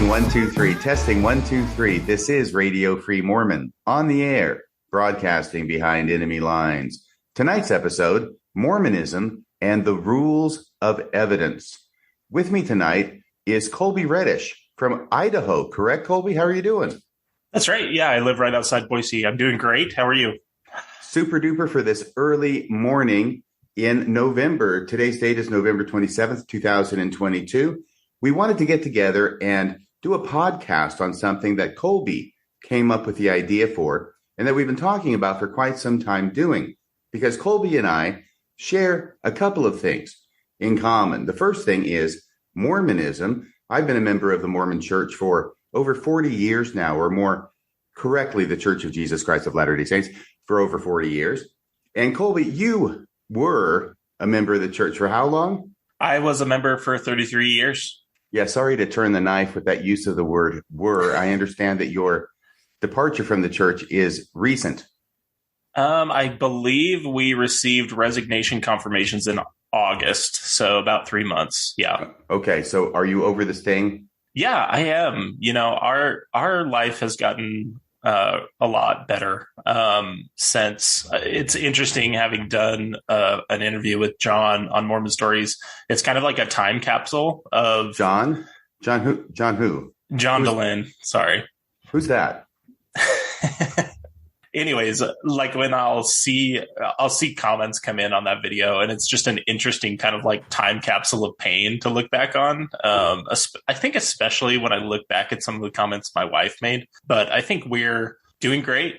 1, 2, 3. Testing 1, 2, 3. This is Radio Free Mormon on the air, broadcasting behind enemy lines. Tonight's episode, Mormonism and the Rules of Evidence. With me tonight is Kolby Reddish from Idaho. Correct, Kolby? How are you doing? That's right. Yeah, I live right outside Boise. I'm doing great. How are you? Super duper for this early morning in November. Today's date is November 27th, 2022. We wanted to get together and do a podcast on something that Kolby came up with the idea for and that we've been talking about for quite some time doing, because Kolby and I share a couple of things in common. The first thing is Mormonism. I've been a member of the Mormon Church for over 40 years now, or more correctly, the Church of Jesus Christ of Latter-day Saints for over 40 years. And Kolby, you were a member of the church for how long? I was a member for 33 years. Yeah, sorry to turn the knife with that use of the word were. I understand that your departure from the church is recent. I believe we received resignation confirmations in August, so about 3 months. Yeah. Okay, so are you over this thing? Yeah, I am. You know, our life has gotten a lot better since. It's interesting having done an interview with John on Mormon Stories. It's kind of like a time capsule of John who? John Dehlin. Sorry. Who's that? Anyways, like when I'll see comments come in on that video, and it's just an interesting kind of like time capsule of pain to look back on. I think especially when I look back at some of the comments my wife made, but I think we're doing great.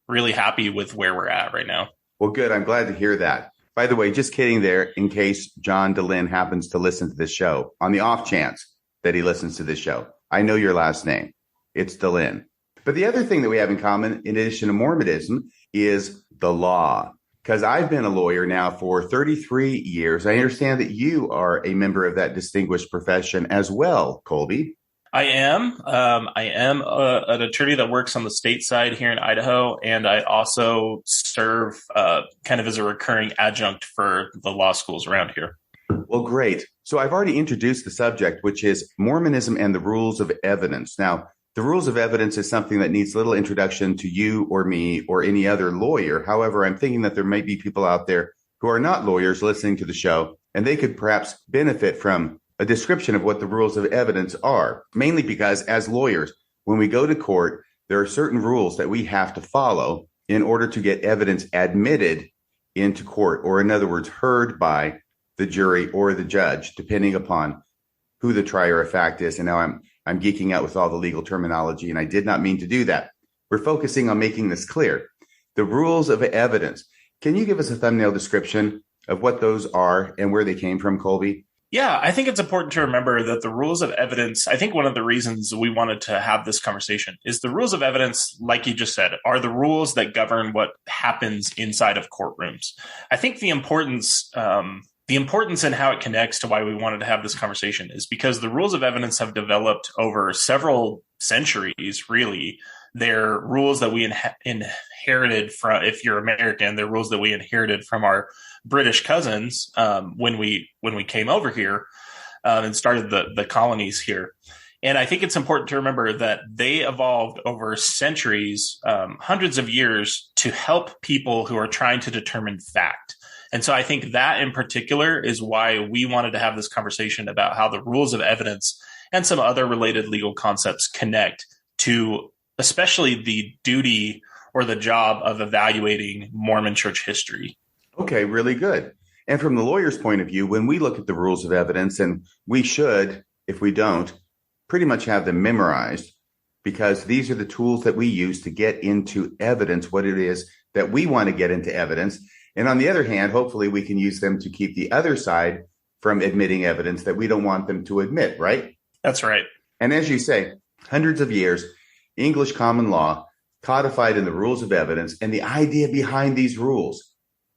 Really happy with where we're at right now. Well, good. I'm glad to hear that. By the way, just kidding there, in case John Dehlin happens to listen to this show, on the off chance that he listens to this show. I know your last name. It's Dehlin. But the other thing that we have in common, in addition to Mormonism, is the law. Because I've been a lawyer now for 33 years. I understand that you are a member of that distinguished profession as well, Kolby. I am. I am an attorney that works on the state side here in Idaho, and I also serve kind of as a recurring adjunct for the law schools around here. Well, great. So I've already introduced the subject, which is Mormonism and the Rules of Evidence. Now, the rules of evidence is something that needs little introduction to you or me or any other lawyer. However, I'm thinking that there might be people out there who are not lawyers listening to the show, and they could perhaps benefit from a description of what the rules of evidence are, mainly because as lawyers, when we go to court, there are certain rules that we have to follow in order to get evidence admitted into court, or in other words, heard by the jury or the judge, depending upon who the trier of fact is. And now I'm geeking out with all the legal terminology, and I did not mean to do that. We're focusing on making this clear. The rules of evidence. Can you give us a thumbnail description of what those are and where they came from, Kolby? Yeah, I think it's important to remember that the rules of evidence, I think one of the reasons we wanted to have this conversation is the rules of evidence, like you just said, are the rules that govern what happens inside of courtrooms. I think the importance in how it connects to why we wanted to have this conversation is because the rules of evidence have developed over several centuries, really. They're rules that we inherited from, if you're American, they're rules that we inherited from our British cousins when we came over here and started the colonies here. And I think it's important to remember that they evolved over centuries, hundreds of years, to help people who are trying to determine fact. And so I think that in particular is why we wanted to have this conversation about how the rules of evidence and some other related legal concepts connect to especially the duty or the job of evaluating Mormon church history. Okay, really good. And from the lawyer's point of view, when we look at the rules of evidence, and we should, if we don't, pretty much have them memorized, because these are the tools that we use to get into evidence, what it is that we want to get into evidence. And on the other hand, hopefully we can use them to keep the other side from admitting evidence that we don't want them to admit, right? That's right. And as you say, hundreds of years, English common law codified in the rules of evidence. And the idea behind these rules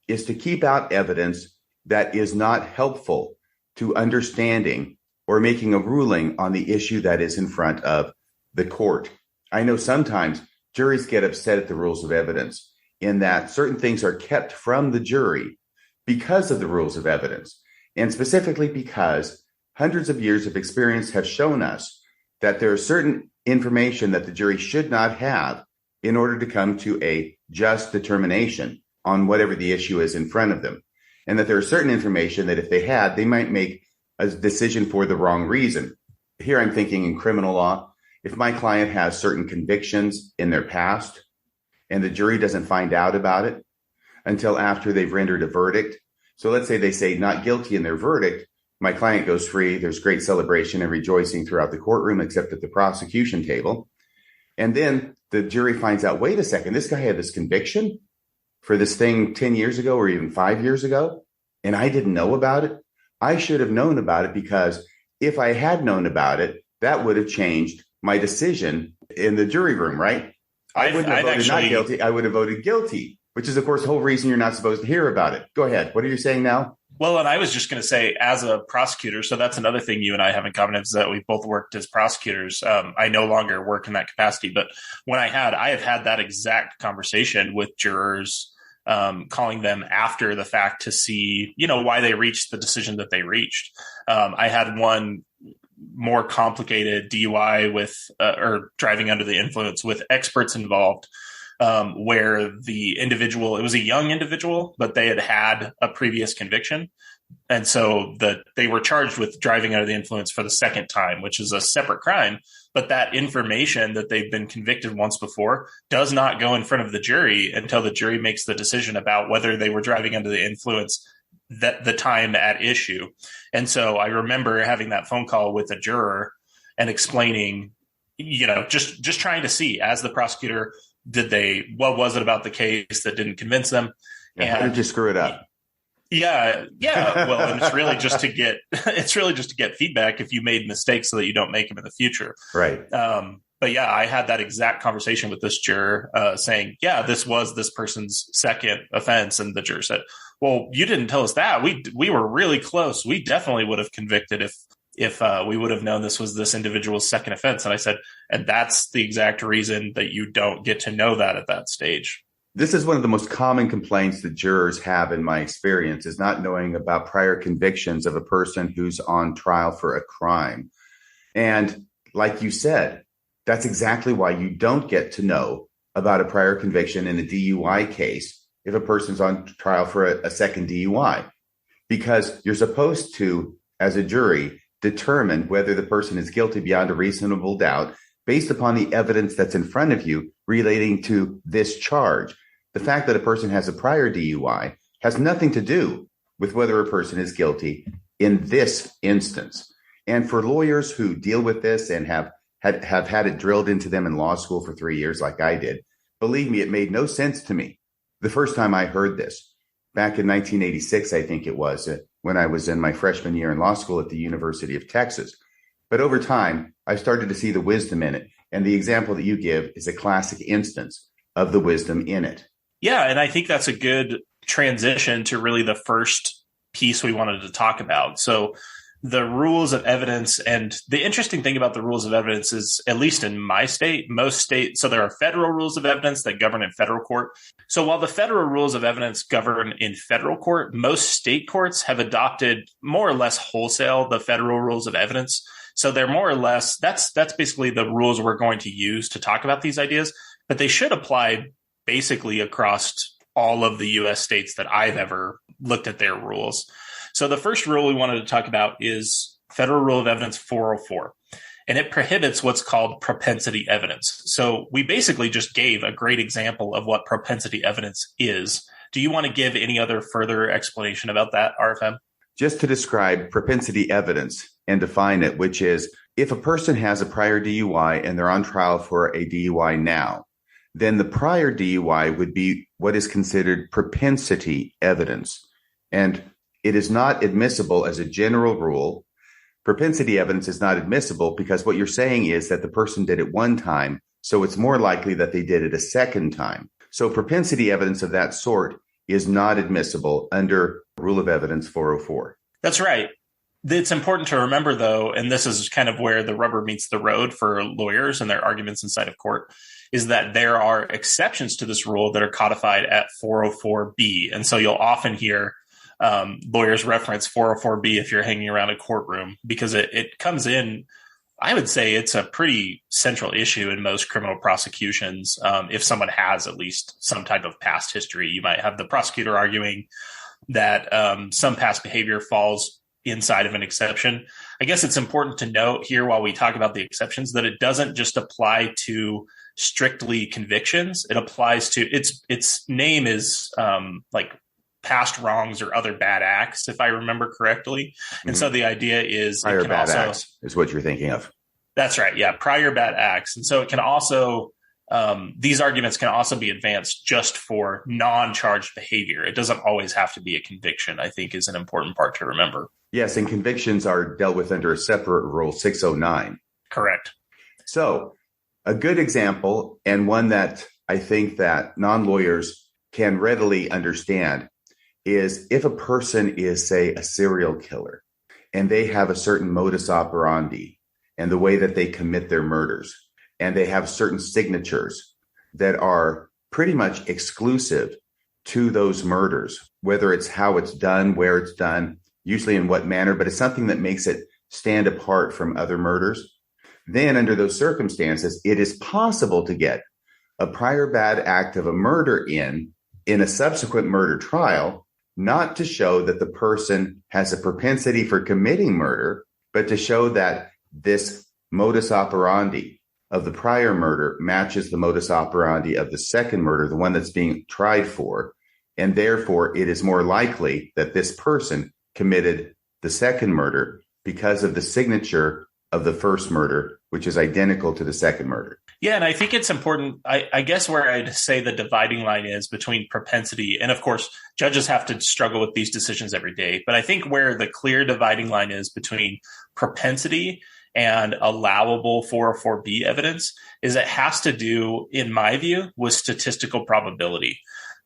is to keep out evidence that is not helpful to understanding or making a ruling on the issue that is in front of the court. I know sometimes juries get upset at the rules of evidence in that certain things are kept from the jury because of the rules of evidence, and specifically because hundreds of years of experience have shown us that there is certain information that the jury should not have in order to come to a just determination on whatever the issue is in front of them. And that there is certain information that if they had, they might make a decision for the wrong reason. Here I'm thinking in criminal law, if my client has certain convictions in their past and the jury doesn't find out about it until after they've rendered a verdict. So let's say they say not guilty in their verdict, my client goes free. There's great celebration and rejoicing throughout the courtroom, except at the prosecution table. And then the jury finds out, wait a second, this guy had this conviction for this thing 10 years ago or even 5 years ago, and I didn't know about it. I should have known about it, because if I had known about it, that would have changed my decision in the jury room, right? I wouldn't have voted not guilty. I would have voted guilty, which is, of course, the whole reason you're not supposed to hear about it. Go ahead. What are you saying now? Well, and I was just going to say, as a prosecutor, so that's another thing you and I have in common, is that we both worked as prosecutors. I no longer work in that capacity, but when I have had that exact conversation with jurors, calling them after the fact to see, why they reached the decision that they reached. I had one more complicated DUI with, or driving under the influence with experts involved, where the individual, it was a young individual, but they had a previous conviction. And so they were charged with driving under the influence for the second time, which is a separate crime. But that information that they've been convicted once before does not go in front of the jury until the jury makes the decision about whether they were driving under the influence that the time at issue. And so I remember having that phone call with a juror and explaining, just trying to see, as the prosecutor, what was it about the case that didn't convince them? Yeah, and how did you screw it up? Yeah. Well, and it's really just to get feedback if you made mistakes so that you don't make them in the future. Right. But yeah, I had that exact conversation with this juror, saying, this was this person's second offense. And the juror said, well, you didn't tell us that. We were really close. We definitely would have convicted if we would have known this was this individual's second offense. And I said, and that's the exact reason that you don't get to know that at that stage. This is one of the most common complaints that jurors have, in my experience, is not knowing about prior convictions of a person who's on trial for a crime. And like you said, that's exactly why you don't get to know about a prior conviction in a DUI case if a person's on trial for a second DUI, because you're supposed to, as a jury, determine whether the person is guilty beyond a reasonable doubt based upon the evidence that's in front of you relating to this charge. The fact that a person has a prior DUI has nothing to do with whether a person is guilty in this instance. And for lawyers who deal with this and have had it drilled into them in law school for 3 years like I did, believe me, it made no sense to me the first time I heard this. Back in 1986, I think it was, when I was in my freshman year in law school at the University of Texas. But over time, I started to see the wisdom in it. And the example that you give is a classic instance of the wisdom in it. Yeah, and I think that's a good transition to really the first piece we wanted to talk about. So the rules of evidence, and the interesting thing about the rules of evidence is, at least in my state, most states, so there are federal rules of evidence that govern in federal court. So while the federal rules of evidence govern in federal court, most state courts have adopted more or less wholesale the federal rules of evidence. So they're more or less, that's basically the rules we're going to use to talk about these ideas, but they should apply basically across all of the U.S. states that I've ever looked at their rules. So the first rule we wanted to talk about is Federal Rule of Evidence 404, and it prohibits what's called propensity evidence. So we basically just gave a great example of what propensity evidence is. Do you want to give any other further explanation about that, RFM? Just to describe propensity evidence and define it, which is if a person has a prior DUI and they're on trial for a DUI now, then the prior DUI would be what is considered propensity evidence. And it is not admissible as a general rule. Propensity evidence is not admissible because what you're saying is that the person did it one time, so it's more likely that they did it a second time. So propensity evidence of that sort is not admissible under Rule of Evidence 404. That's right. It's important to remember, though, and this is kind of where the rubber meets the road for lawyers and their arguments inside of court, is that there are exceptions to this rule that are codified at 404B. And so you'll often hear lawyers reference 404B if you're hanging around a courtroom, because it comes in I would say it's a pretty central issue in most criminal prosecutions. If someone has at least some type of past history, you might have the prosecutor arguing that some past behavior falls inside of an exception. I guess it's important to note here while we talk about the exceptions that it doesn't just apply to strictly convictions. It applies to its name is like past wrongs or other bad acts, if I remember correctly. And so the idea is prior bad acts is what you're thinking of. That's right. Yeah. Prior bad acts. And so it can also, these arguments can also be advanced just for non-charged behavior. It doesn't always have to be a conviction, I think is an important part to remember. Yes. And convictions are dealt with under a separate rule, 609. Correct. So a good example, and one that I think that non-lawyers can readily understand, is if a person is, say, a serial killer and they have a certain modus operandi and the way that they commit their murders, and they have certain signatures that are pretty much exclusive to those murders, whether it's how it's done, where it's done, usually in what manner, but it's something that makes it stand apart from other murders. Then under those circumstances, it is possible to get a prior bad act of a murder in a subsequent murder trial, not to show that the person has a propensity for committing murder, but to show that this modus operandi of the prior murder matches the modus operandi of the second murder, the one that's being tried for. And therefore, it is more likely that this person committed the second murder because of the signature of the first murder, which is identical to the second murder. Yeah, and I think it's important. I guess where I'd say the dividing line is between propensity, and of course, judges have to struggle with these decisions every day. But I think where the clear dividing line is between propensity and allowable 404B evidence is it has to do, in my view, with statistical probability.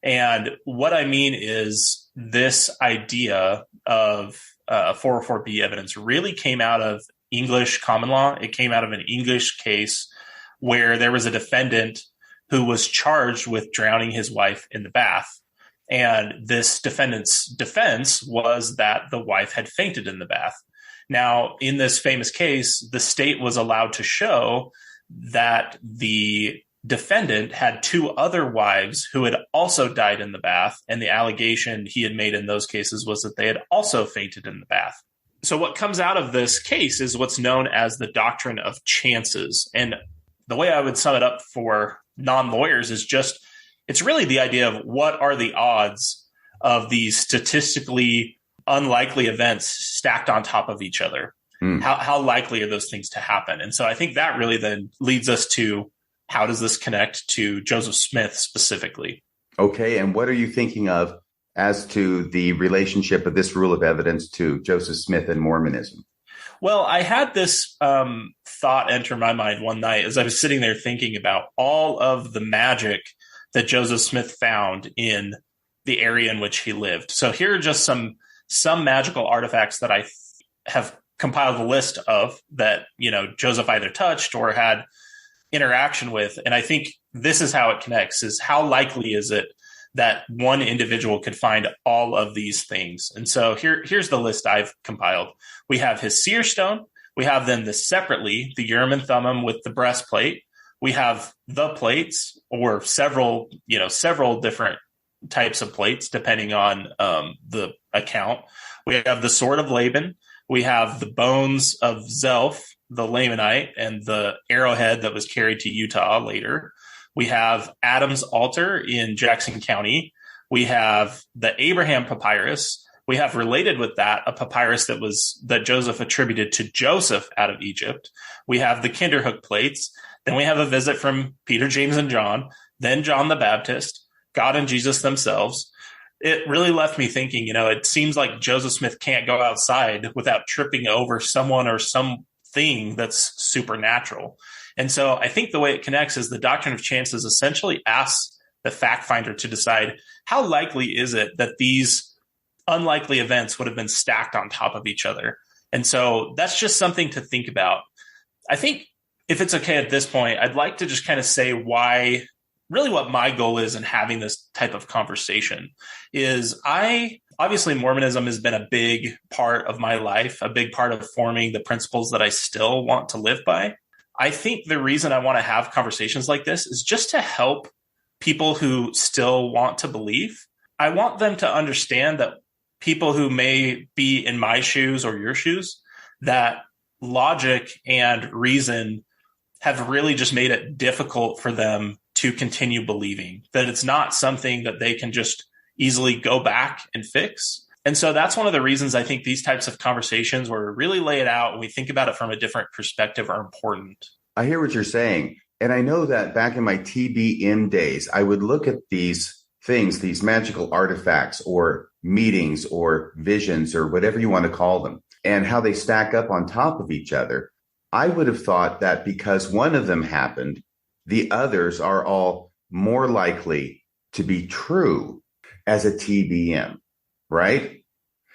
And what I mean is this idea of 404B evidence really came out of English common law. It came out of an English case where there was a defendant who was charged with drowning his wife in the bath. And this defendant's defense was that the wife had fainted in the bath. Now, in this famous case, the state was allowed to show that the defendant had two other wives who had also died in the bath. And the allegation he had made in those cases was that they had also fainted in the bath. So what comes out of this case is what's known as the doctrine of chances. And the way I would sum it up for non-lawyers is just, it's really the idea of what are the odds of these statistically unlikely events stacked on top of each other. How likely are those things to happen? And so I think that really then leads us to how does this connect to Joseph Smith specifically? Okay. And what are you thinking of as to the relationship of this rule of evidence to Joseph Smith and Mormonism? Well, I had this thought enter my mind one night as I was sitting there thinking about all of the magic that Joseph Smith found in the area in which he lived. So here are just some magical artifacts that I have compiled a list of that, Joseph either touched or had interaction with. And I think this is how it connects, is how likely is it that one individual could find all of these things. And so here's the list I've compiled. We have his seer stone. We have then separately, the Urim and Thummim with the breastplate. We have the plates, or several different types of plates, depending on the account. We have the sword of Laban. We have the bones of Zelph, the Lamanite, and the arrowhead that was carried to Utah later. We have Adam's altar in Jackson County. We have the Abraham papyrus. We have related with that a papyrus that Joseph attributed to Joseph out of Egypt. We have the Kinderhook plates. Then we have a visit from Peter, James, and John. Then John the Baptist, God and Jesus themselves. It really left me thinking, it seems like Joseph Smith can't go outside without tripping over someone or something that's supernatural. And so I think the way it connects is the doctrine of chances essentially asks the fact finder to decide how likely is it that these unlikely events would have been stacked on top of each other. And so that's just something to think about. I think if it's okay at this point, I'd like to just kind of say why really what my goal is in having this type of conversation is obviously Mormonism has been a big part of my life, a big part of forming the principles that I still want to live by. I think the reason I want to have conversations like this is just to help people who still want to believe. I want them to understand that people who may be in my shoes or your shoes, that logic and reason have really just made it difficult for them to continue believing, that it's not something that they can just easily go back and fix. And so that's one of the reasons I think these types of conversations where we really lay it out and we think about it from a different perspective are important. I hear what you're saying. And I know that back in my TBN days, I would look at these things, these magical artifacts or meetings or visions or whatever you want to call them, and how they stack up on top of each other. I would have thought that because one of them happened, the others are all more likely to be true as a TBM, right?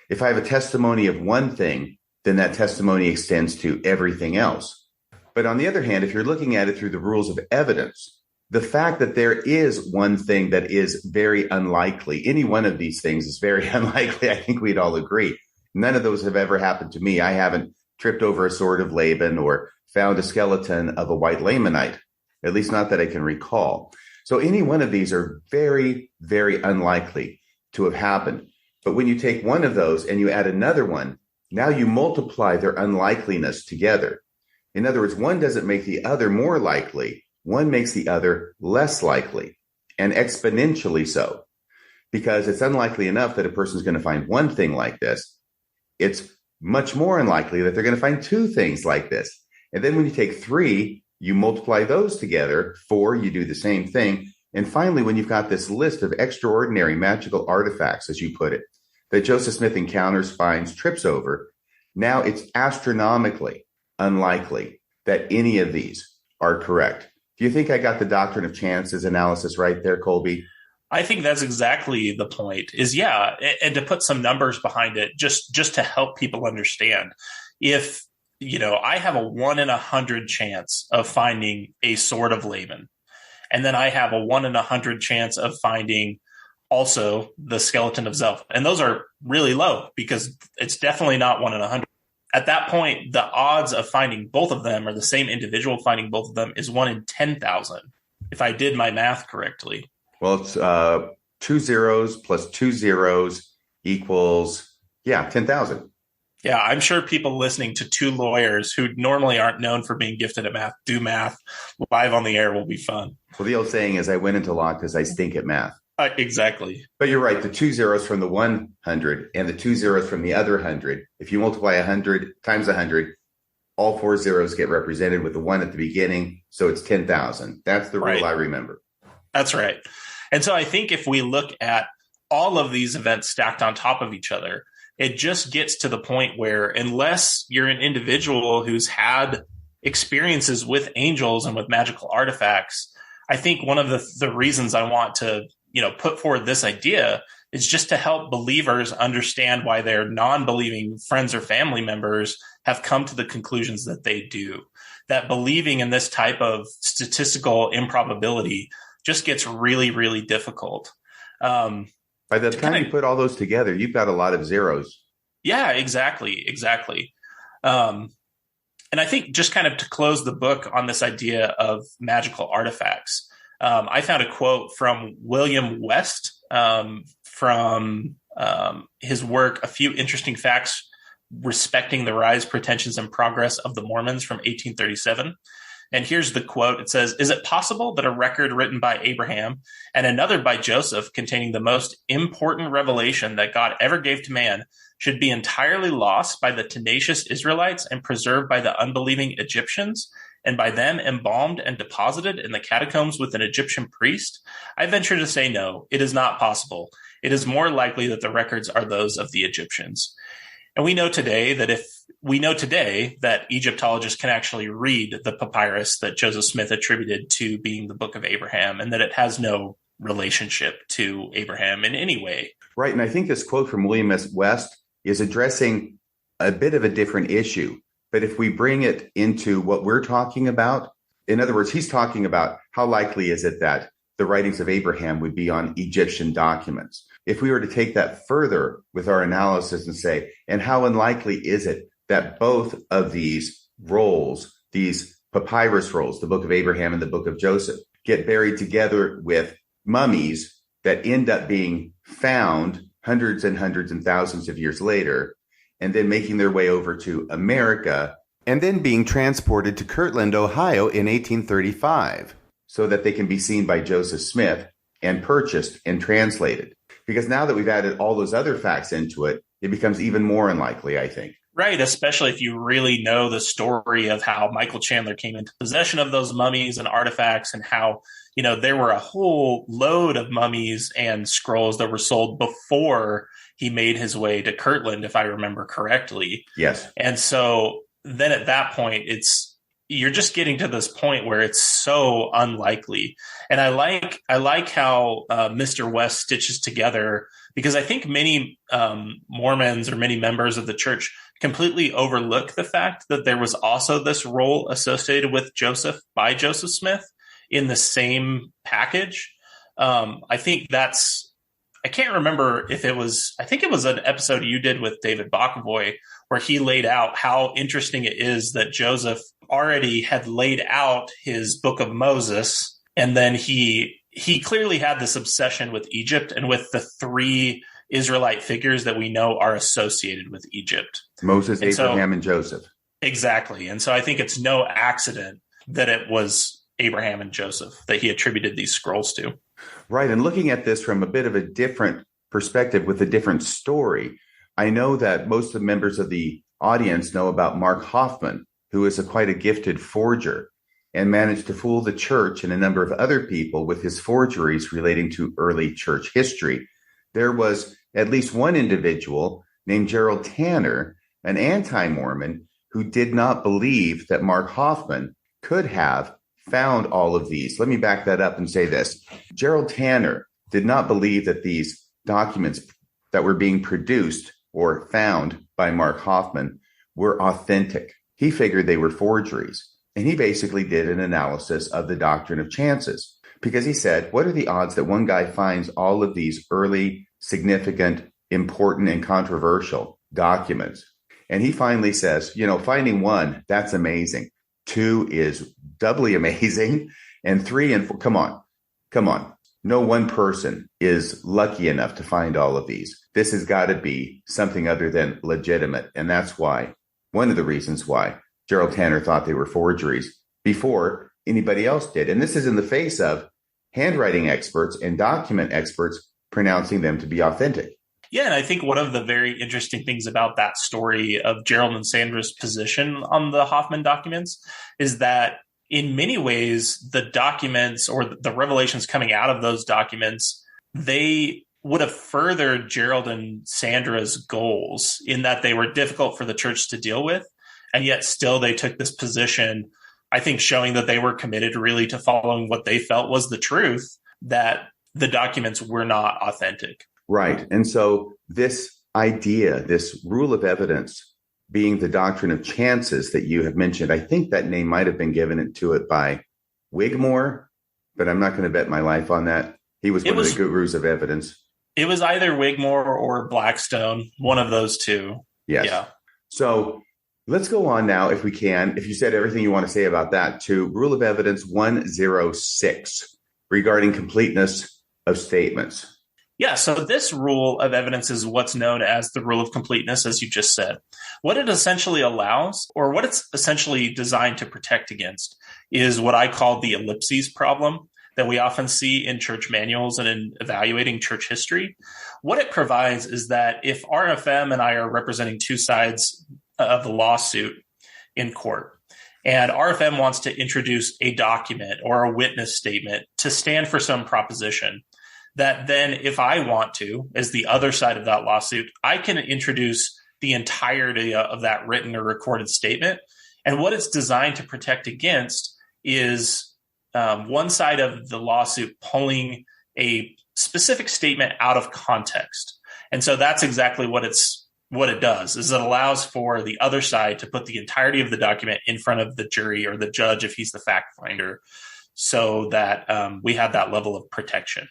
If I have a testimony of one thing, then that testimony extends to everything else. But on the other hand, if you're looking at it through the rules of evidence, the fact that there is one thing that is very unlikely, any one of these things is very unlikely, I think we'd all agree. None of those have ever happened to me. I haven't tripped over a sword of Laban or found a skeleton of a white Lamanite, at least not that I can recall. So any one of these are very, very unlikely to have happened. But when you take one of those and you add another one, now you multiply their unlikeliness together. In other words, one doesn't make the other more likely. One makes the other less likely, and exponentially so, because it's unlikely enough that a person is going to find one thing like this. It's much more unlikely that they're going to find two things like this. And then when you take three, you multiply those together. Four, you do the same thing. And finally, when you've got this list of extraordinary magical artifacts, as you put it, that Joseph Smith encounters, finds, trips over, now it's astronomically unlikely that any of these are correct. Do you think I got the doctrine of chances analysis right there, Kolby? I think that's exactly the point is, yeah. And to put some numbers behind it, just to help people understand, if, I have a 1 in 100 chance of finding a sword of Laban, and then I have a 1 in 100 chance of finding also the skeleton of Zelph. And those are really low because it's definitely not 1 in 100. At that point, the odds of finding both of them or the same individual finding both of them is 1 in 10,000, if I did my math correctly. Well, it's 2 zeros plus 2 zeros equals, 10,000. Yeah, I'm sure people listening to two lawyers who normally aren't known for being gifted at math do math live on the air will be fun. Well, the old saying is I went into law because I stink at math. Exactly. But you're right. The 2 zeros from the 100 and the 2 zeros from the other 100, if you multiply 100 times 100, all 4 zeros get represented with the 1 at the beginning. So it's 10,000. That's the rule I remember. That's right. And so I think if we look at all of these events stacked on top of each other, it just gets to the point where unless you're an individual who's had experiences with angels and with magical artifacts, I think one of the reasons I want to put forward this idea is just to help believers understand why their non-believing friends or family members have come to the conclusions that they do. That believing in this type of statistical improbability just gets really, really difficult. By the time you put all those together, you've got a lot of zeros. Yeah, exactly. And I think just kind of to close the book on this idea of magical artifacts, I found a quote from William West from his work, A Few Interesting Facts Respecting the Rise, Pretensions, and Progress of the Mormons from 1837. And here's the quote. It says, "Is it possible that a record written by Abraham and another by Joseph containing the most important revelation that God ever gave to man should be entirely lost by the tenacious Israelites and preserved by the unbelieving Egyptians, and by them embalmed and deposited in the catacombs with an Egyptian priest? I venture to say no, it is not possible. It is more likely that the records are those of the Egyptians." And we know today that Egyptologists can actually read the papyrus that Joseph Smith attributed to being the Book of Abraham, and that it has no relationship to Abraham in any way. Right. And I think this quote from William S. West is addressing a bit of a different issue. But if we bring it into what we're talking about, in other words, he's talking about how likely is it that the writings of Abraham would be on Egyptian documents. If we were to take that further with our analysis and say, and how unlikely is it that both of these rolls, these papyrus rolls, the book of Abraham and the book of Joseph, get buried together with mummies that end up being found hundreds and hundreds and thousands of years later, and then making their way over to America, and then being transported to Kirtland, Ohio in 1835, so that they can be seen by Joseph Smith and purchased and translated. Because now that we've added all those other facts into it, it becomes even more unlikely, I think. Right, especially if you really know the story of how Michael Chandler came into possession of those mummies and artifacts, and how, there were a whole load of mummies and scrolls that were sold before he made his way to Kirtland, if I remember correctly. Yes. And so then at that point, you're just getting to this point where it's so unlikely. And I like how Mr. West stitches together, because I think many Mormons or many members of the church completely overlook the fact that there was also this role associated with Joseph by Joseph Smith in the same package. I think I can't remember if I think it was an episode you did with David Bockavoy, where he laid out how interesting it is that Joseph already had laid out his book of Moses. And then he clearly had this obsession with Egypt and with the three Israelite figures that we know are associated with Egypt. Moses, Abraham, and Joseph. Exactly. And so I think it's no accident that it was Abraham and Joseph that he attributed these scrolls to. Right. And looking at this from a bit of a different perspective with a different story, I know that most of the members of the audience know about Mark Hoffman, who is quite a gifted forger and managed to fool the church and a number of other people with his forgeries relating to early church history. There was at least one individual named Gerald Tanner, an anti-Mormon, who did not believe that Mark Hoffman could have found all of these. Let me back that up and say this. Gerald Tanner did not believe that these documents that were being produced or found by Mark Hoffman were authentic. He figured they were forgeries. And he basically did an analysis of the doctrine of chances, because he said, what are the odds that one guy finds all of these early, significant, important, and controversial documents? And he finally says, finding one, that's amazing. 2 is doubly amazing. And 3 and 4, come on. No one person is lucky enough to find all of these. This has got to be something other than legitimate. And that's why, one of the reasons why Gerald Tanner thought they were forgeries before anybody else did. And this is in the face of handwriting experts and document experts pronouncing them to be authentic. Yeah, and I think one of the very interesting things about that story of Gerald and Sandra's position on the Hoffman documents is that in many ways, the documents or the revelations coming out of those documents, they would have furthered Gerald and Sandra's goals in that they were difficult for the church to deal with. And yet still they took this position, I think, showing that they were committed really to following what they felt was the truth, that the documents were not authentic. Right. And so this idea, this rule of evidence being the doctrine of chances that you have mentioned, I think that name might have been given to it by Whitmer, but I'm not going to bet my life on that. He was one of the gurus of evidence. It was either Whitmer or Blackstone, one of those two. Yes. Yeah. So let's go on now, if we can, if you said everything you want to say about that, to Rule of Evidence 106 regarding completeness of statements. Yeah, so this rule of evidence is what's known as the rule of completeness, as you just said. What it essentially allows, or what it's essentially designed to protect against, is what I call the ellipses problem that we often see in church manuals and in evaluating church history. What it provides is that if RFM and I are representing two sides of the lawsuit in court, and RFM wants to introduce a document or a witness statement to stand for some proposition, that then if I want to, as the other side of that lawsuit, I can introduce the entirety of that written or recorded statement. And what it's designed to protect against is one side of the lawsuit pulling a specific statement out of context. And so that's exactly what it does, is it allows for the other side to put the entirety of the document in front of the jury or the judge if he's the fact finder, so that we have that level of protection.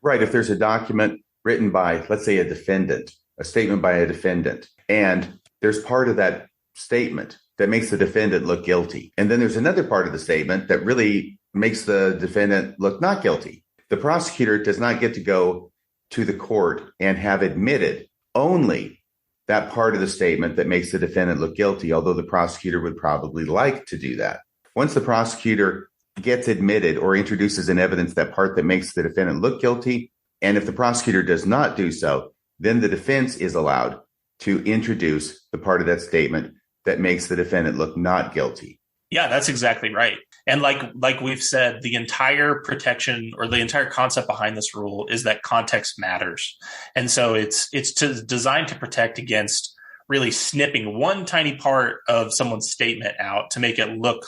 Right. If there's a document written by, let's say, a defendant, a statement by a defendant, and there's part of that statement that makes the defendant look guilty, and then there's another part of the statement that really makes the defendant look not guilty, the prosecutor does not get to go to the court and have admitted only that part of the statement that makes the defendant look guilty, although the prosecutor would probably like to do that. Once the prosecutor gets admitted or introduces in evidence that part that makes the defendant look guilty, and if the prosecutor does not do so, then the defense is allowed to introduce the part of that statement that makes the defendant look not guilty. Yeah, that's exactly right. And like we've said, the entire protection or the entire concept behind this rule is that context matters. And so it's designed to protect against really snipping one tiny part of someone's statement out to make it look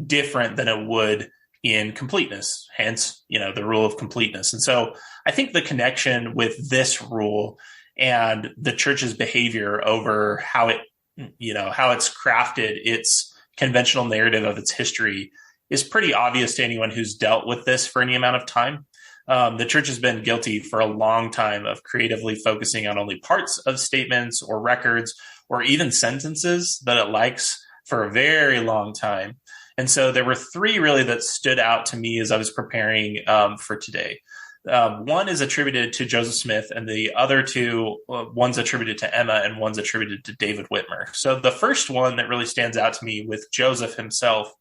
different than it would in completeness, hence, the rule of completeness. And so I think the connection with this rule and the church's behavior over how it's crafted its conventional narrative of its history is pretty obvious to anyone who's dealt with this for any amount of time. The church has been guilty for a long time of creatively focusing on only parts of statements or records or even sentences that it likes for a very long time. And so there were three really that stood out to me as I was preparing for today. One is attributed to Joseph Smith, and the other two, one's attributed to Emma and one's attributed to David Whitmer. So the first one that really stands out to me with Joseph himself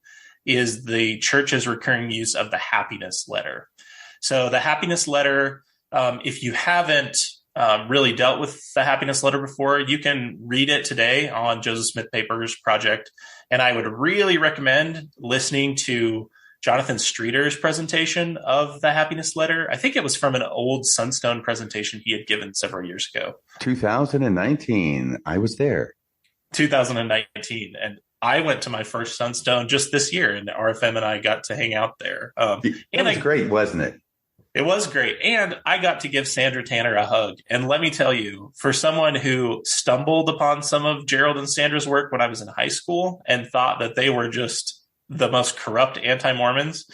is the church's recurring use of the happiness letter. So the happiness letter, if you haven't really dealt with the happiness letter before, you can read it today on Joseph Smith Papers Project. And I would really recommend listening to Jonathan Streeter's presentation of the happiness letter. I think it was from an old Sunstone presentation he had given several years ago. 2019. I was there. 2019. And I went to my first Sunstone just this year, and RFM and I got to hang out there. It was great, wasn't it? It was great. And I got to give Sandra Tanner a hug. And let me tell you, for someone who stumbled upon some of Gerald and Sandra's work when I was in high school and thought that they were just the most corrupt anti-Mormons,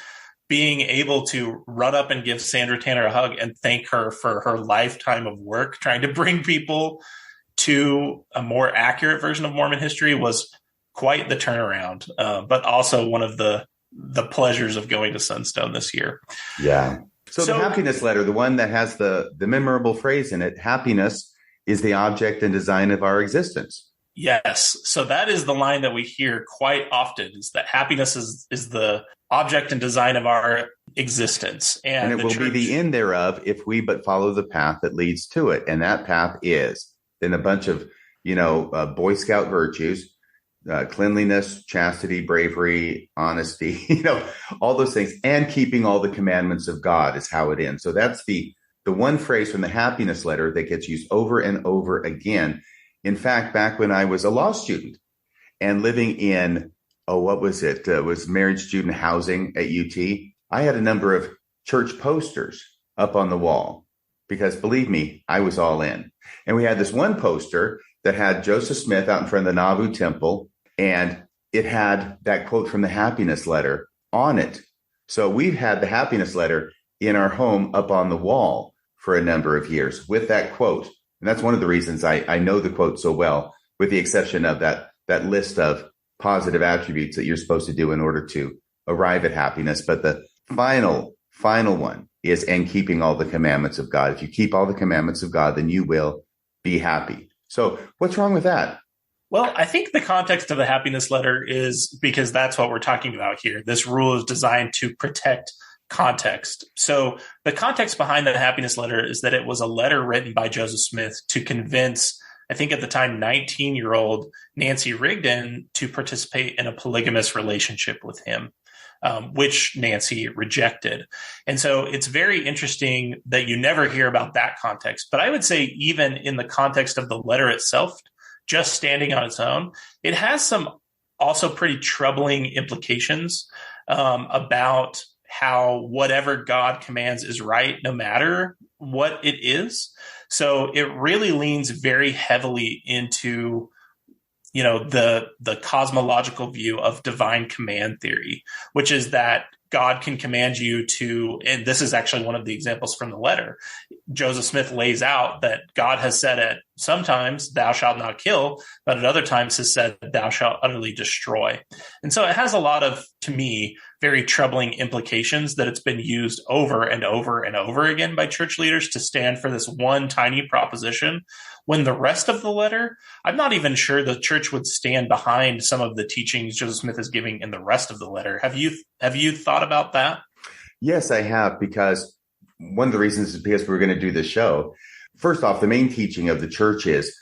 being able to run up and give Sandra Tanner a hug and thank her for her lifetime of work trying to bring people to a more accurate version of Mormon history was quite the turnaround, but also one of the pleasures of going to Sunstone this year. Yeah. So the happiness letter, the one that has the memorable phrase in it, happiness is the object and design of our existence. Yes. So that is the line that we hear quite often, is that happiness is the object and design of our existence. And it will be the end thereof if we but follow the path that leads to it. And that path is then a bunch of, Boy Scout virtues, cleanliness, chastity, bravery, honesty, all those things, and keeping all the commandments of God is how it ends. So that's the one phrase from the happiness letter that gets used over and over again. In fact, back when I was a law student and living in, what was it? It was married student housing at UT. I had a number of church posters up on the wall because, believe me, I was all in. And we had this one poster that had Joseph Smith out in front of the Nauvoo Temple, and it had that quote from the happiness letter on it. So we've had the happiness letter in our home up on the wall for a number of years with that quote. And that's one of the reasons I know the quote so well, with the exception of that list of positive attributes that you're supposed to do in order to arrive at happiness. But the final one is, and keeping all the commandments of God. If you keep all the commandments of God, then you will be happy. So what's wrong with that? Well, I think the context of the happiness letter is because that's what we're talking about here. This rule is designed to protect context. So the context behind the happiness letter is that it was a letter written by Joseph Smith to convince, I think at the time, 19-year-old Nancy Rigdon to participate in a polygamous relationship with him, which Nancy rejected. And so it's very interesting that you never hear about that context. But I would say even in the context of the letter itself, just standing on its own, it has some also pretty troubling implications about how whatever God commands is right, no matter what it is. So it really leans very heavily into, the cosmological view of divine command theory, which is that God can command you to, and this is actually one of the examples from the letter, Joseph Smith lays out that God has said at sometimes, thou shalt not kill, but at other times has said, thou shalt utterly destroy. And so it has a lot of, to me, very troubling implications that it's been used over and over and over again by church leaders to stand for this one tiny proposition, when the rest of the letter, I'm not even sure the church would stand behind some of the teachings Joseph Smith is giving in the rest of the letter. Have you thought about that? Yes, I have, because one of the reasons is because we're going to do this show. First off, the main teaching of the church is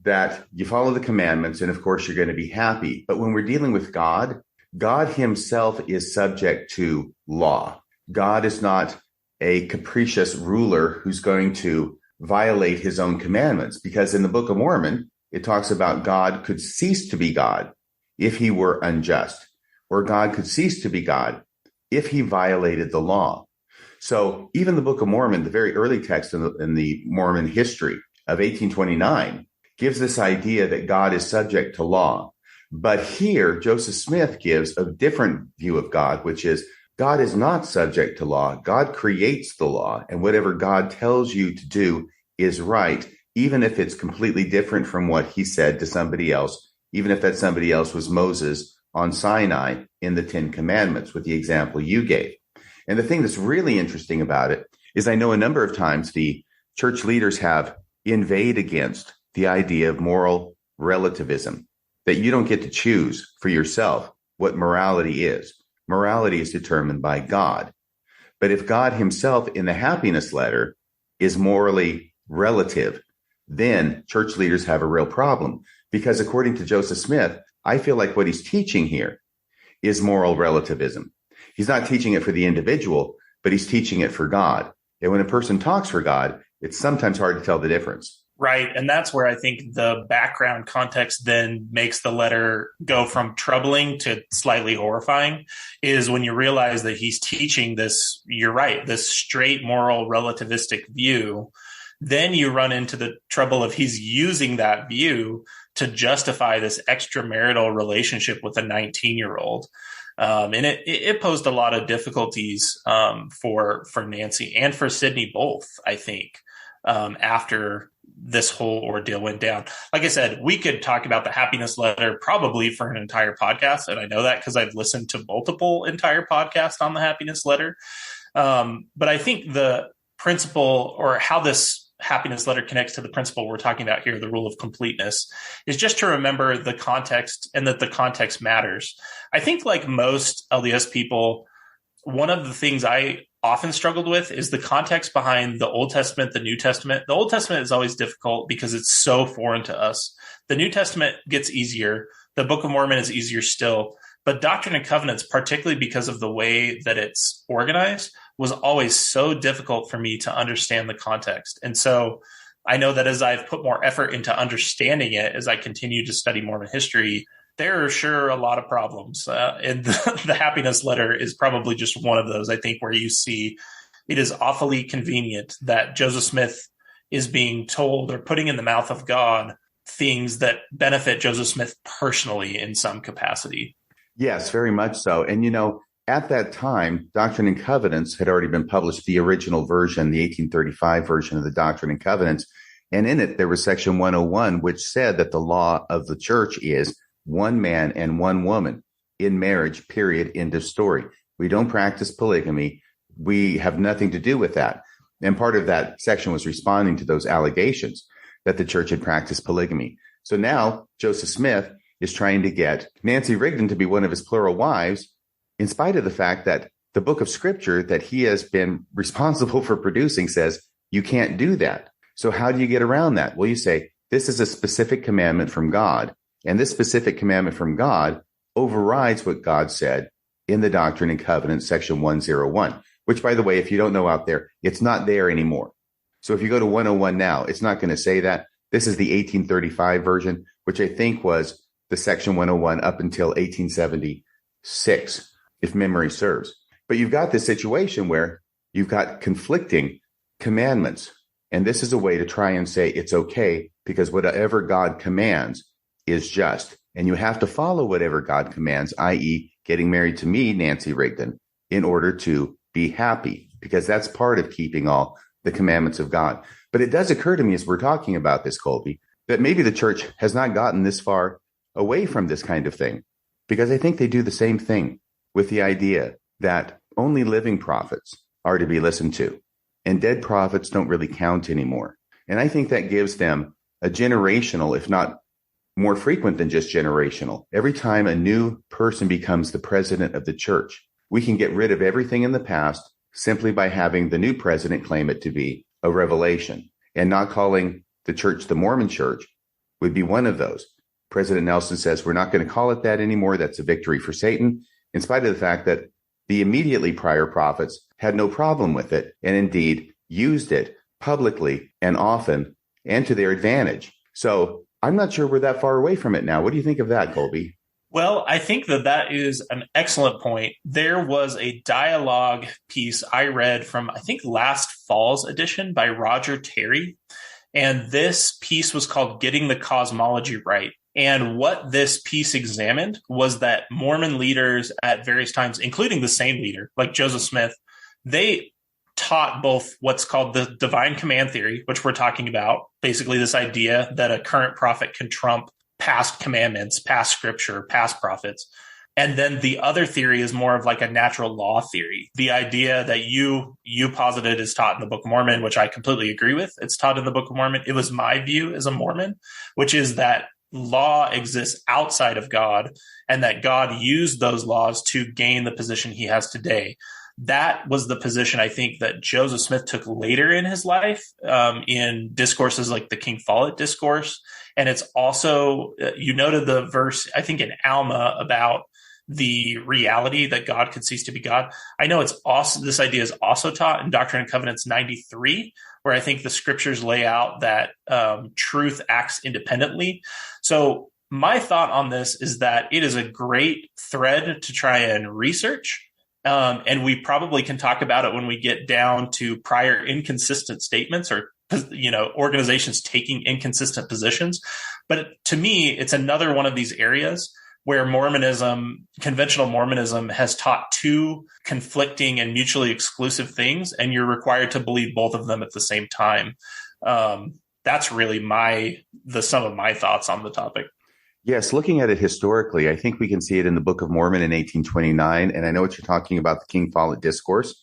that you follow the commandments, and of course, you're going to be happy. But when we're dealing with God, God himself is subject to law. God is not a capricious ruler who's going to violate his own commandments, because in the Book of Mormon, it talks about God could cease to be God if he were unjust, or God could cease to be God if he violated the law. So even the Book of Mormon, the very early text in the Mormon history of 1829, gives this idea that God is subject to law. But here, Joseph Smith gives a different view of God, which is God is not subject to law. God creates the law, and whatever God tells you to do is right, even if it's completely different from what he said to somebody else, even if that somebody else was Moses on Sinai in the Ten Commandments, with the example you gave. And the thing that's really interesting about it is I know a number of times the church leaders have inveighed against the idea of moral relativism, that you don't get to choose for yourself what morality is. Morality is determined by God. But if God himself in the happiness letter is morally relative, then church leaders have a real problem. Because according to Joseph Smith, I feel like what he's teaching here is moral relativism. He's not teaching it for the individual, but he's teaching it for God. And when a person talks for God, it's sometimes hard to tell the difference. Right. And that's where I think the background context then makes the letter go from troubling to slightly horrifying, is when you realize that he's teaching this, you're right, this straight moral relativistic view. Then you run into the trouble of he's using that view to justify this extramarital relationship with a 19-year-old. And it posed a lot of difficulties for Nancy and for Sydney both, I think, after this whole ordeal went down. Like I said, we could talk about the happiness letter probably for an entire podcast. And I know that because I've listened to multiple entire podcasts on the happiness letter. But I think the principle, or how this happiness letter connects to the principle we're talking about here, the rule of completeness, is just to remember the context, and that the context matters. I think, like most LDS people, one of the things I often struggled with is the context behind the Old Testament, the New Testament. The Old Testament is always difficult because it's so foreign to us. The New Testament gets easier. The Book of Mormon is easier still. But Doctrine and Covenants, particularly because of the way that it's organized, was always so difficult for me to understand the context. And so I know that as I've put more effort into understanding it, as I continue to study Mormon history, there are sure a lot of problems. And the happiness letter is probably just one of those, I think, where you see it is awfully convenient that Joseph Smith is being told or putting in the mouth of God things that benefit Joseph Smith personally in some capacity. Yes, very much so. And, at that time, Doctrine and Covenants had already been published, the original version, the 1835 version of the Doctrine and Covenants. And in it, there was section 101, which said that the law of the church is one man and one woman in marriage, period, end of story. We don't practice polygamy. We have nothing to do with that. And part of that section was responding to those allegations that the church had practiced polygamy. So now Joseph Smith is trying to get Nancy Rigdon to be one of his plural wives, in spite of the fact that the book of scripture that he has been responsible for producing says you can't do that. So how do you get around that? Well, you say, this is a specific commandment from God. And this specific commandment from God overrides what God said in the Doctrine and Covenants, section 101, which, by the way, if you don't know out there, it's not there anymore. So if you go to 101 now, it's not going to say that. This is the 1835 version, which I think was the section 101 up until 1876, if memory serves. But you've got this situation where you've got conflicting commandments. And this is a way to try and say it's okay because whatever God commands is just. And you have to follow whatever God commands, i.e. getting married to me, Nancy Rigdon, in order to be happy, because that's part of keeping all the commandments of God. But it does occur to me as we're talking about this, Kolby, that maybe the church has not gotten this far away from this kind of thing, because I think they do the same thing with the idea that only living prophets are to be listened to, and dead prophets don't really count anymore. And I think that gives them a generational, if not more frequent than just generational. Every time a new person becomes the president of the church, we can get rid of everything in the past simply by having the new president claim it to be a revelation. And not calling the church the Mormon church would be one of those. President Nelson says, we're not going to call it that anymore. That's a victory for Satan, in spite of the fact that the immediately prior prophets had no problem with it, and indeed used it publicly and often and to their advantage. So I'm not sure we're that far away from it now. What do you think of that, Kolby? Well, I think that is an excellent point. There was a dialogue piece I read from, I think, last fall's edition by Roger Terry. And this piece was called Getting the Cosmology Right. And what this piece examined was that Mormon leaders at various times, including the same leader, like Joseph Smith, they taught both what's called the divine command theory, which we're talking about, basically this idea that a current prophet can trump past commandments, past scripture, past prophets. And then the other theory is more of like a natural law theory. The idea that you posited is taught in the Book of Mormon, which I completely agree with. It's taught in the Book of Mormon. It was my view as a Mormon, which is that law exists outside of God and that God used those laws to gain the position he has today. That was the position I think that Joseph Smith took later in his life in discourses like the King Follett discourse. And it's also, you noted the verse, I think in Alma, about the reality that God could cease to be God. I know it's also, this idea is also taught in Doctrine and Covenants 93, where I think the scriptures lay out that truth acts independently. So my thought on this is that it is a great thread to try and research. And we probably can talk about it when we get down to prior inconsistent statements or, organizations taking inconsistent positions. But to me, it's another one of these areas where Mormonism, conventional Mormonism, has taught two conflicting and mutually exclusive things, and you're required to believe both of them at the same time. That's really the sum of my thoughts on the topic. Yes, looking at it historically, I think we can see it in the Book of Mormon in 1829. And I know what you're talking about, the King Follett discourse,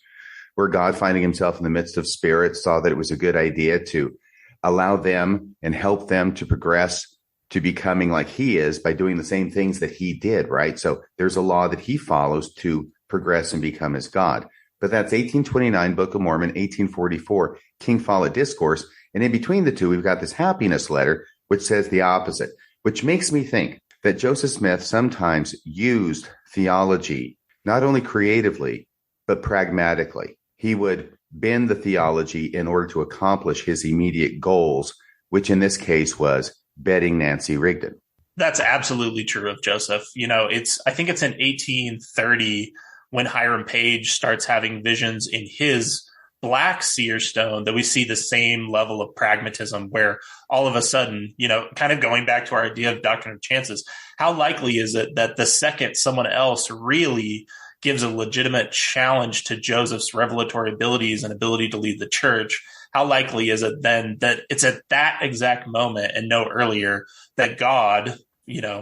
where God, finding himself in the midst of spirits, saw that it was a good idea to allow them and help them to progress to becoming like he is by doing the same things that he did, right? So there's a law that he follows to progress and become as God. But that's 1829, Book of Mormon, 1844, King Follett discourse. And in between the two, we've got this happiness letter, which says the opposite, which makes me think that Joseph Smith sometimes used theology, not only creatively, but pragmatically. He would bend the theology in order to accomplish his immediate goals, which in this case was betting Nancy Rigdon. That's absolutely true of Joseph. I think it's in 1830 when Hiram Page starts having visions in his black seer stone that we see the same level of pragmatism where all of a sudden, kind of going back to our idea of doctrine of chances, how likely is it that the second someone else really gives a legitimate challenge to Joseph's revelatory abilities and ability to lead the church, how likely is it then that it's at that exact moment and no earlier that God,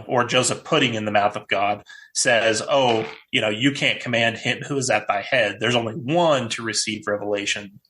or Joseph putting in the mouth of God says, you can't command him who is at thy head. There's only one to receive revelation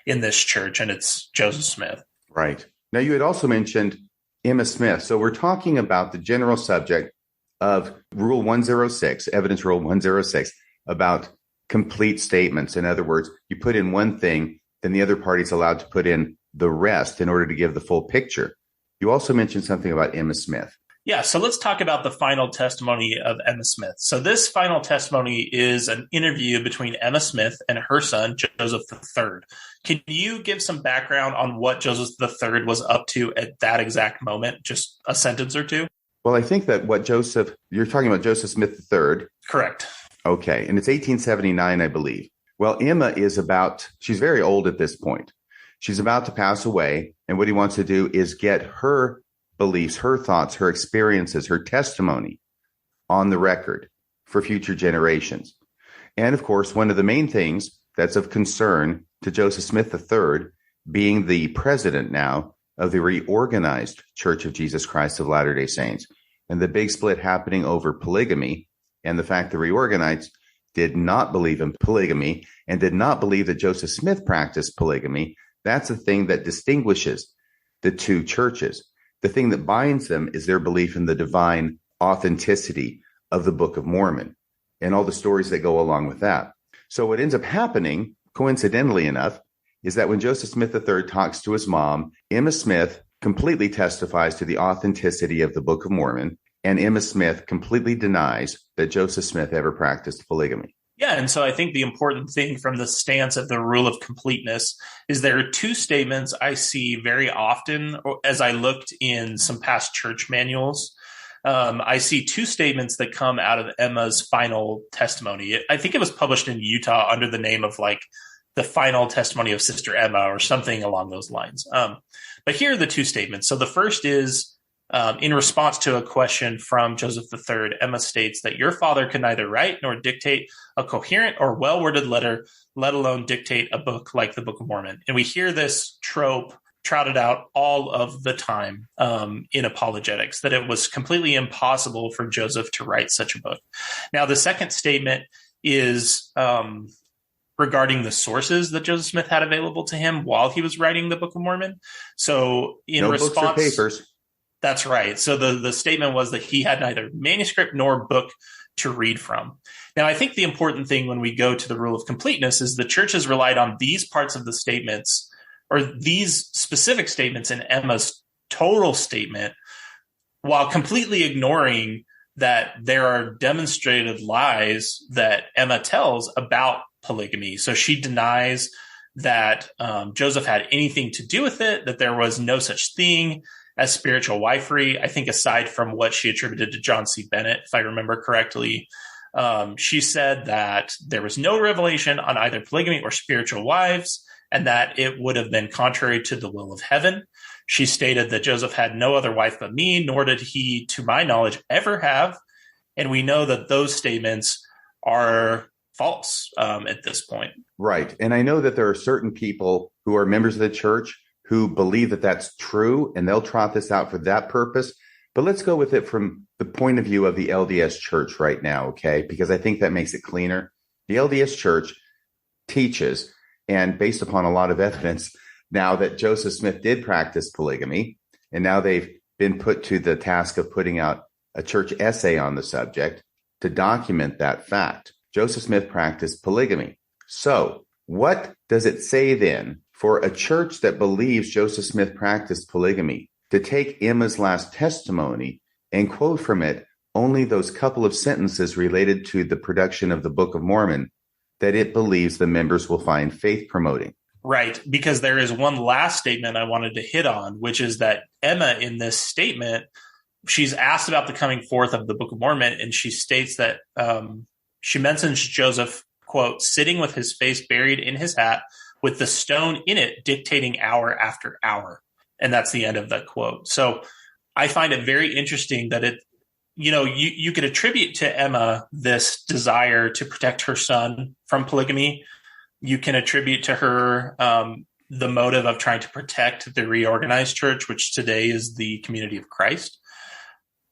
in this church, and it's Joseph Smith. Right. Now, you had also mentioned Emma Smith. So we're talking about the general subject of Rule 106, Evidence Rule 106, about complete statements. In other words, you put in one thing, then the other party's allowed to put in the rest in order to give the full picture. You also mentioned something about Emma Smith. Yeah, so let's talk about the final testimony of Emma Smith. So this final testimony is an interview between Emma Smith and her son, Joseph III. Can you give some background on what Joseph III was up to at that exact moment? Just a sentence or two? Well, I think that you're talking about Joseph Smith III. Correct. Okay, and it's 1879, I believe. Well, Emma she's very old at this point. She's about to pass away, and what he wants to do is get her beliefs, her thoughts, her experiences, her testimony on the record for future generations. And of course, one of the main things that's of concern to Joseph Smith III, being the president now of the reorganized Church of Jesus Christ of Latter-day Saints, and the big split happening over polygamy, and the fact the reorganized did not believe in polygamy and did not believe that Joseph Smith practiced polygamy. That's the thing that distinguishes the two churches. The thing that binds them is their belief in the divine authenticity of the Book of Mormon and all the stories that go along with that. So what ends up happening, coincidentally enough, is that when Joseph Smith III talks to his mom, Emma Smith completely testifies to the authenticity of the Book of Mormon, and Emma Smith completely denies that Joseph Smith ever practiced polygamy. Yeah, and so I think the important thing from the stance of the rule of completeness is there are two statements I see very often as I looked in some past church manuals. I see two statements that come out of Emma's final testimony. I think it was published in Utah under the name of like the final testimony of Sister Emma or something along those lines. But here are the two statements. So the first is, in response to a question from Joseph III, Emma states that your father could neither write nor dictate a coherent or well-worded letter, let alone dictate a book like the Book of Mormon. And we hear this trope trotted out all of the time in apologetics, that it was completely impossible for Joseph to write such a book. Now, the second statement is regarding the sources that Joseph Smith had available to him while he was writing the Book of Mormon. So in no response, books or papers. That's right. So the statement was that he had neither manuscript nor book to read from. Now, I think the important thing when we go to the rule of completeness is the church has relied on these parts of the statements, or these specific statements in Emma's total statement, while completely ignoring that there are demonstrated lies that Emma tells about polygamy. So she denies that Joseph had anything to do with it, that there was no such thing as spiritual wifery. I think aside from what she attributed to John C. Bennett, if I remember correctly, she said that there was no revelation on either polygamy or spiritual wives, and that it would have been contrary to the will of heaven. She stated that Joseph had no other wife but me, nor did he, to my knowledge, ever have. And we know that those statements are false at this point. Right. And I know that there are certain people who are members of the church who believe that that's true, and they'll trot this out for that purpose. But let's go with it from the point of view of the LDS Church right now, okay? Because I think that makes it cleaner. The LDS Church teaches, and based upon a lot of evidence, now that Joseph Smith did practice polygamy, and now they've been put to the task of putting out a church essay on the subject to document that fact. Joseph Smith practiced polygamy. So what does it say then for a church that believes Joseph Smith practiced polygamy to take Emma's last testimony and quote from it only those couple of sentences related to the production of the Book of Mormon that it believes the members will find faith promoting? Right, because there is one last statement I wanted to hit on, which is that Emma in this statement, she's asked about the coming forth of the Book of Mormon, and she states that she mentions Joseph, quote, sitting with his face buried in his hat with the stone in it dictating hour after hour. And that's the end of that quote. So I find it very interesting that it, you could attribute to Emma this desire to protect her son from polygamy. You can attribute to her the motive of trying to protect the reorganized church, which today is the Community of Christ.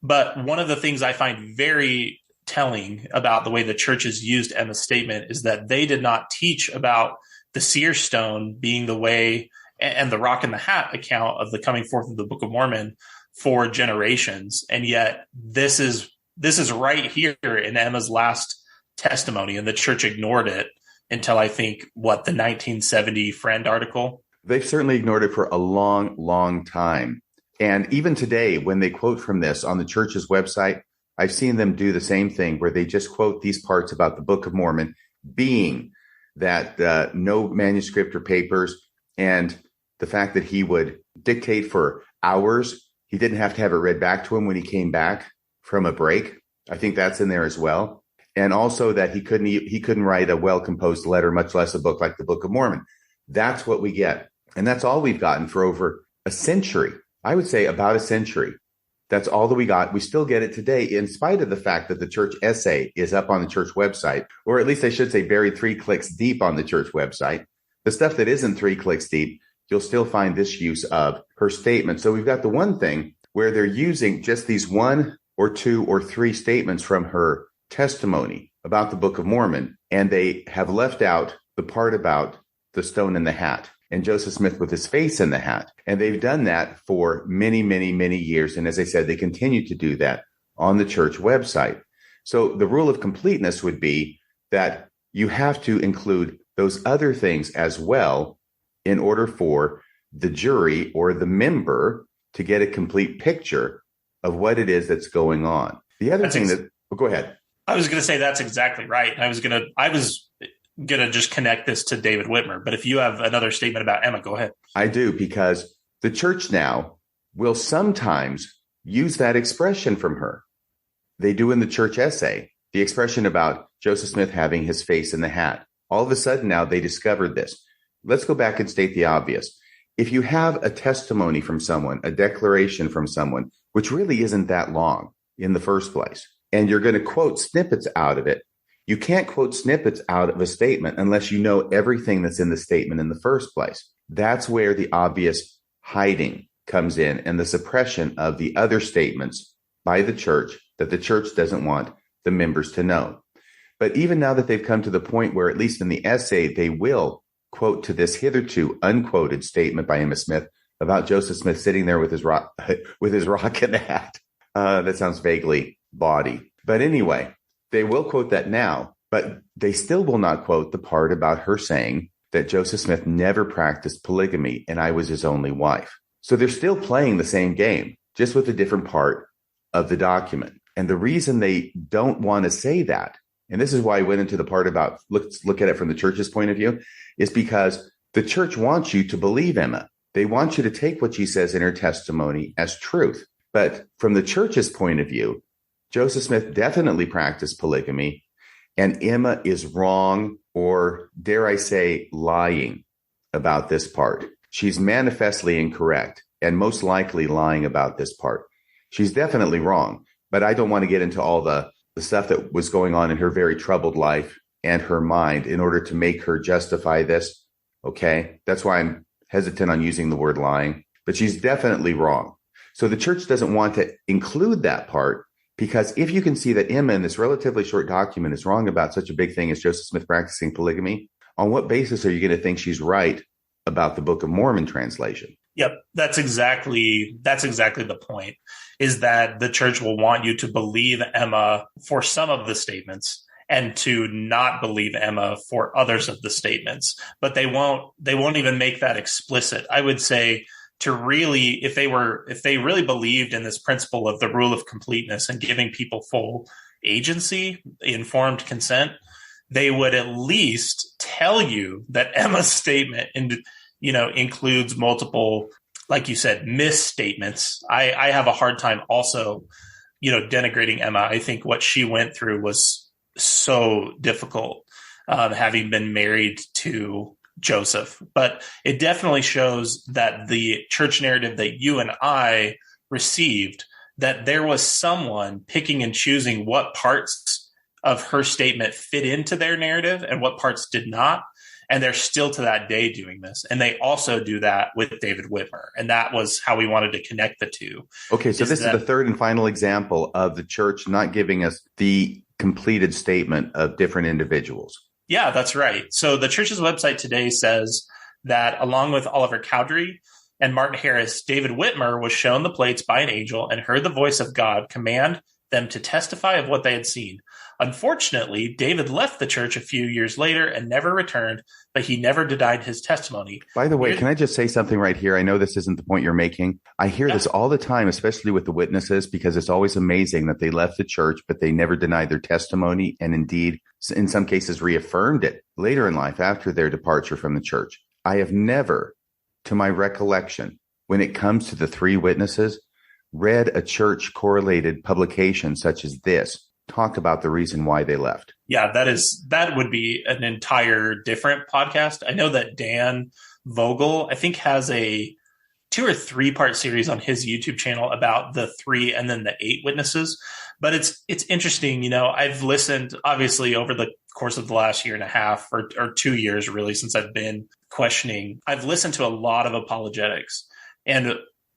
But one of the things I find very telling about the way the church has used Emma's statement is that they did not teach about the seer stone being the way, and the rock in the hat account of the coming forth of the Book of Mormon for generations. And yet this is right here in Emma's last testimony, and the church ignored it until I think, the 1970 Friend article? They've certainly ignored it for a long, long time. And even today, when they quote from this on the church's website, I've seen them do the same thing where they just quote these parts about the Book of Mormon being that no manuscript or papers, and the fact that he would dictate for hours. He didn't have to have it read back to him when he came back from a break. I think that's in there as well. And also that he couldn't write a well-composed letter, much less a book like the Book of Mormon. That's what we get. And that's all we've gotten for over a century. I would say about a century. That's all that we got. We still get it today, in spite of the fact that the church essay is up on the church website, or at least I should say buried 3 clicks deep on the church website. The stuff that isn't 3 clicks deep, you'll still find this use of her statement. So we've got the one thing where they're using just these 1 or 2 or 3 statements from her testimony about the Book of Mormon, and they have left out the part about the stone in the hat and Joseph Smith with his face in the hat. And they've done that for many, many, many years. And as I said, they continue to do that on the church website. So the rule of completeness would be that you have to include those other things as well in order for the jury or the member to get a complete picture of what it is that's going on. The other go ahead. I was going to say that's exactly right. I was going to just connect this to David Whitmer. But if you have another statement about Emma, go ahead. I do, because the church now will sometimes use that expression from her. They do in the church essay, the expression about Joseph Smith having his face in the hat. All of a sudden now they discovered this. Let's go back and state the obvious. If you have a testimony from someone, a declaration from someone, which really isn't that long in the first place, and you're going to quote snippets out of it, you can't quote snippets out of a statement unless you know everything that's in the statement in the first place. That's where the obvious hiding comes in and the suppression of the other statements by the church that the church doesn't want the members to know. But even now that they've come to the point where, at least in the essay, they will quote to this hitherto unquoted statement by Emma Smith about Joseph Smith sitting there with his rock in the hat. That sounds vaguely bawdy. But anyway, they will quote that now, but they still will not quote the part about her saying that Joseph Smith never practiced polygamy and I was his only wife. So they're still playing the same game, just with a different part of the document. And the reason they don't want to say that, and this is why I went into the part about let's look at it from the church's point of view, is because the church wants you to believe Emma. They want you to take what she says in her testimony as truth. But from the church's point of view, Joseph Smith definitely practiced polygamy, and Emma is wrong, or dare I say, lying about this part. She's manifestly incorrect and most likely lying about this part. She's definitely wrong, but I don't want to get into all the stuff that was going on in her very troubled life and her mind in order to make her justify this. Okay, that's why I'm hesitant on using the word lying, but she's definitely wrong. So the church doesn't want to include that part, because if you can see that Emma in this relatively short document is wrong about such a big thing as Joseph Smith practicing polygamy, on what basis are you going to think she's right about the Book of Mormon translation? Yep, that's exactly the point, is that the church will want you to believe Emma for some of the statements and to not believe Emma for others of the statements. But they won't even make that explicit. I would say, to really, if they really believed in this principle of the rule of completeness and giving people full agency, informed consent, they would at least tell you that Emma's statement includes multiple, like you said, misstatements. I have a hard time also, denigrating Emma. I think what she went through was so difficult, having been married to Joseph. But it definitely shows that the church narrative that you and I received, that there was someone picking and choosing what parts of her statement fit into their narrative and what parts did not. And they're still to that day doing this. And they also do that with David Whitmer. And that was how we wanted to connect the two. Okay, so this is the third and final example of the church not giving us the completed statement of different individuals. Yeah, that's right. So the church's website today says that along with Oliver Cowdery and Martin Harris, David Whitmer was shown the plates by an angel and heard the voice of God command them to testify of what they had seen. Unfortunately, David left the church a few years later and never returned, but he never denied his testimony. By the way, can I just say something right here? I know this isn't the point you're making. I hear this all the time, especially with the witnesses, because it's always amazing that they left the church, but they never denied their testimony, and indeed, in some cases, reaffirmed it later in life after their departure from the church. I have never, to my recollection, when it comes to the three witnesses, read a church correlated publication such as this talk about the reason why they left. Yeah, that would be an entire different podcast. I know that Dan Vogel, I think, has a 2 or 3 part series on his YouTube channel about the 3 and then the 8 witnesses. But it's interesting. I've listened obviously over the course of the last year and a half or 2 years really since I've been questioning. I've listened to a lot of apologetics, and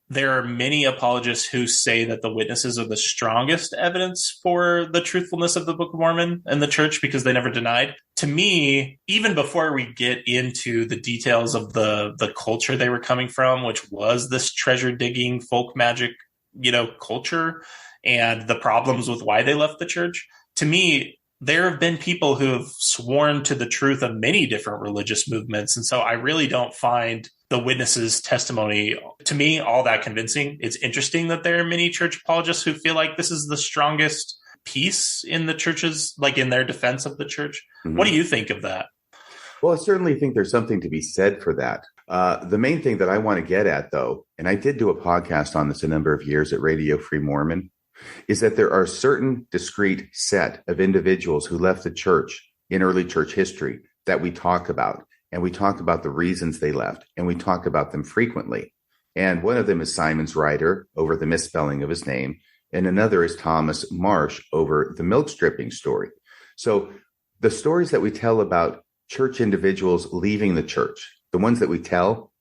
there are many apologists who say that the witnesses are the strongest evidence for the truthfulness of the Book of Mormon and the church because they never denied. To me, even before we get into the details of the culture they were coming from, which was this treasure digging folk magic, culture, and the problems with why they left the church, to me, there have been people who have sworn to the truth of many different religious movements. And so I really don't find the witnesses' testimony, to me, all that convincing. It's interesting that there are many church apologists who feel like this is the strongest piece in the churches, like in their defense of the church. Mm-hmm. What do you think of that? Well, I certainly think there's something to be said for that. The main thing that I want to get at, though, and I did do a podcast on this a number of years at Radio Free Mormon, is that there are a certain discrete set of individuals who left the church in early church history that we talk about. And we talk about the reasons they left, and we talk about them frequently. And one of them is Simon's Ryder over the misspelling of his name, and another is Thomas Marsh over the milk stripping story. So the stories that we tell about church individuals leaving the church, the ones that we tell,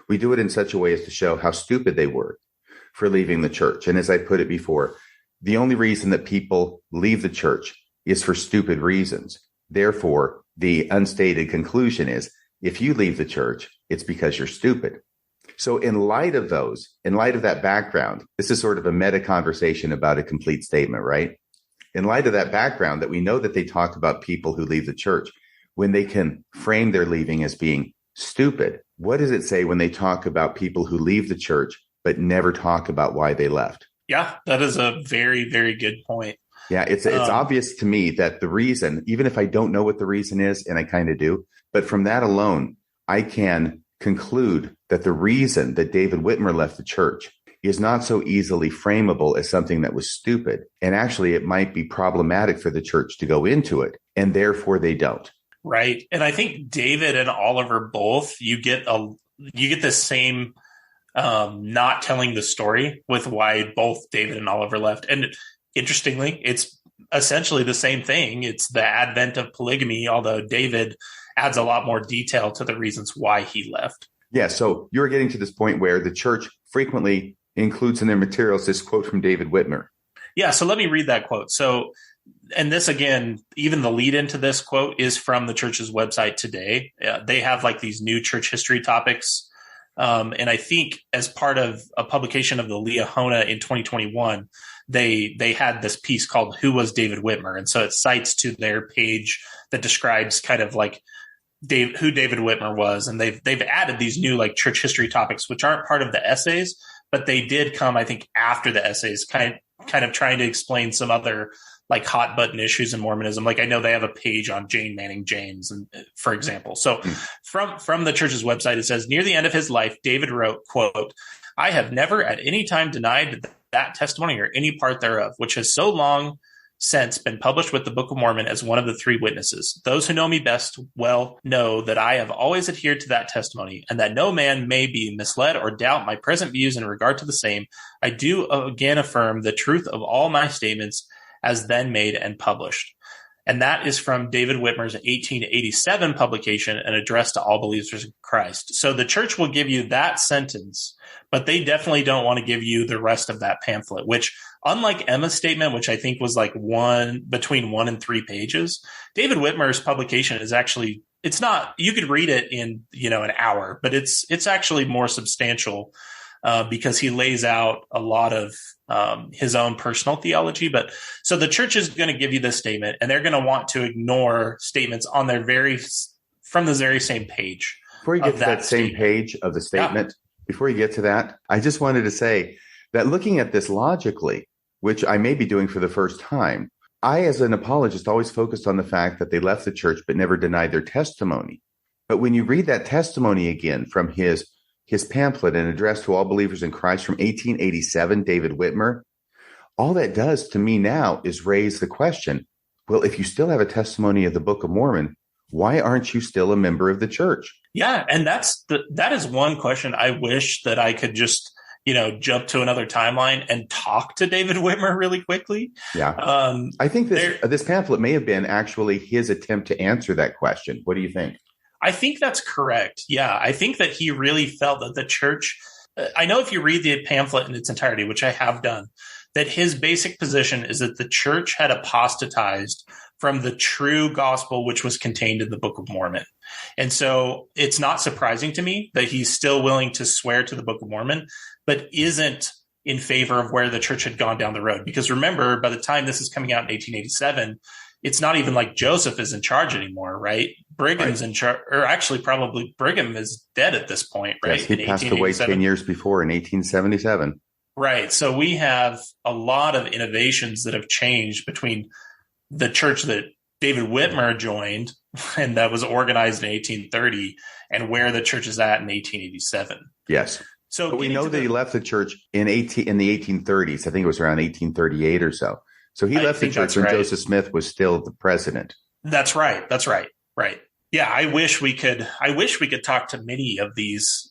we do it in such a way as to show how stupid they were for leaving the church. And as I put it before, the only reason that people leave the church is for stupid reasons. Therefore, the unstated conclusion is, if you leave the church, it's because you're stupid. So in light of that background, this is sort of a meta conversation about a complete statement, right? In light of that background, that we know that they talk about people who leave the church, when they can frame their leaving as being stupid, what does it say when they talk about people who leave the church but never talk about why they left? Yeah, that is a very, very good point. Yeah, it's obvious to me that the reason, even if I don't know what the reason is, and I kind of do, but from that alone, I can conclude that the reason that David Whitmer left the church is not so easily frameable as something that was stupid. And actually, it might be problematic for the church to go into it, and therefore they don't. Right. And I think David and Oliver both, you get the same not telling the story with why both David and Oliver left. And interestingly, it's essentially the same thing. It's the advent of polygamy, although David adds a lot more detail to the reasons why he left. Yeah, so you're getting to this point where the church frequently includes in their materials this quote from David Whitmer. Yeah, so let me read that quote. So, and this again, even the lead into this quote is from the church's website today. They have like these new church history topics. And I think as part of a publication of the Liahona in 2021, they had this piece called "Who Was David Whitmer?" And so it cites to their page that describes kind of like who David Whitmer was. And they've added these new like church history topics, which aren't part of the essays, but they did come, I think, after the essays, kind of trying to explain some other like hot button issues in Mormonism. Like I know they have a page on Jane Manning James, and for example. So from the church's website, it says, near the end of his life, David wrote, quote, "I have never at any time denied that testimony or any part thereof, which has so long since been published with the Book of Mormon as one of the 3 witnesses. Those who know me best well know that I have always adhered to that testimony, and that no man may be misled or doubt my present views in regard to the same. I do again affirm the truth of all my statements as then made and published." And that is from David Whitmer's 1887 publication, An Address to All Believers in Christ. So the church will give you that sentence, but they definitely don't want to give you the rest of that pamphlet, which, unlike Emma's statement, which I think was like between 1 and 3 pages, David Whitmer's publication is actually, it's not, you could read it in, an hour, but it's actually more substantial because he lays out a lot of his own personal theology. But so the church is going to give you this statement, and they're going to want to ignore statements on from the very same page. Before you get to that same page of the statement, before you get to that, I just wanted to say that looking at this logically, which I may be doing for the first time, I, as an apologist, always focused on the fact that they left the church but never denied their testimony. But when you read that testimony again from his pamphlet, An Address to All Believers in Christ from 1887, David Whitmer, all that does to me now is raise the question, well, if you still have a testimony of the Book of Mormon, why aren't you still a member of the church? Yeah, and that is one question I wish that I could just jump to another timeline and talk to David Whitmer really quickly. Yeah. I think this pamphlet may have been actually his attempt to answer that question. What do you think? I think that's correct. Yeah, I think that he really felt that the church, I know if you read the pamphlet in its entirety, which I have done, that his basic position is that the church had apostatized from the true gospel, which was contained in the Book of Mormon. And so it's not surprising to me that he's still willing to swear to the Book of Mormon, but isn't in favor of where the church had gone down the road. Because remember, by the time this is coming out in 1887, it's not even like Joseph is in charge anymore, right? Brigham's in charge, or actually probably Brigham is dead at this point, right? Yes, he passed away 10 years before in 1877. Right. So we have a lot of innovations that have changed between the church that David Whitmer joined and that was organized in 1830 and where the church is at in 1887. Yes. So but we know that he left the church in the 1830s. I think it was around 1838 or so. So he left the church when Joseph Smith was still the president. That's right. That's right. Right. Yeah. I wish we could talk to many of these,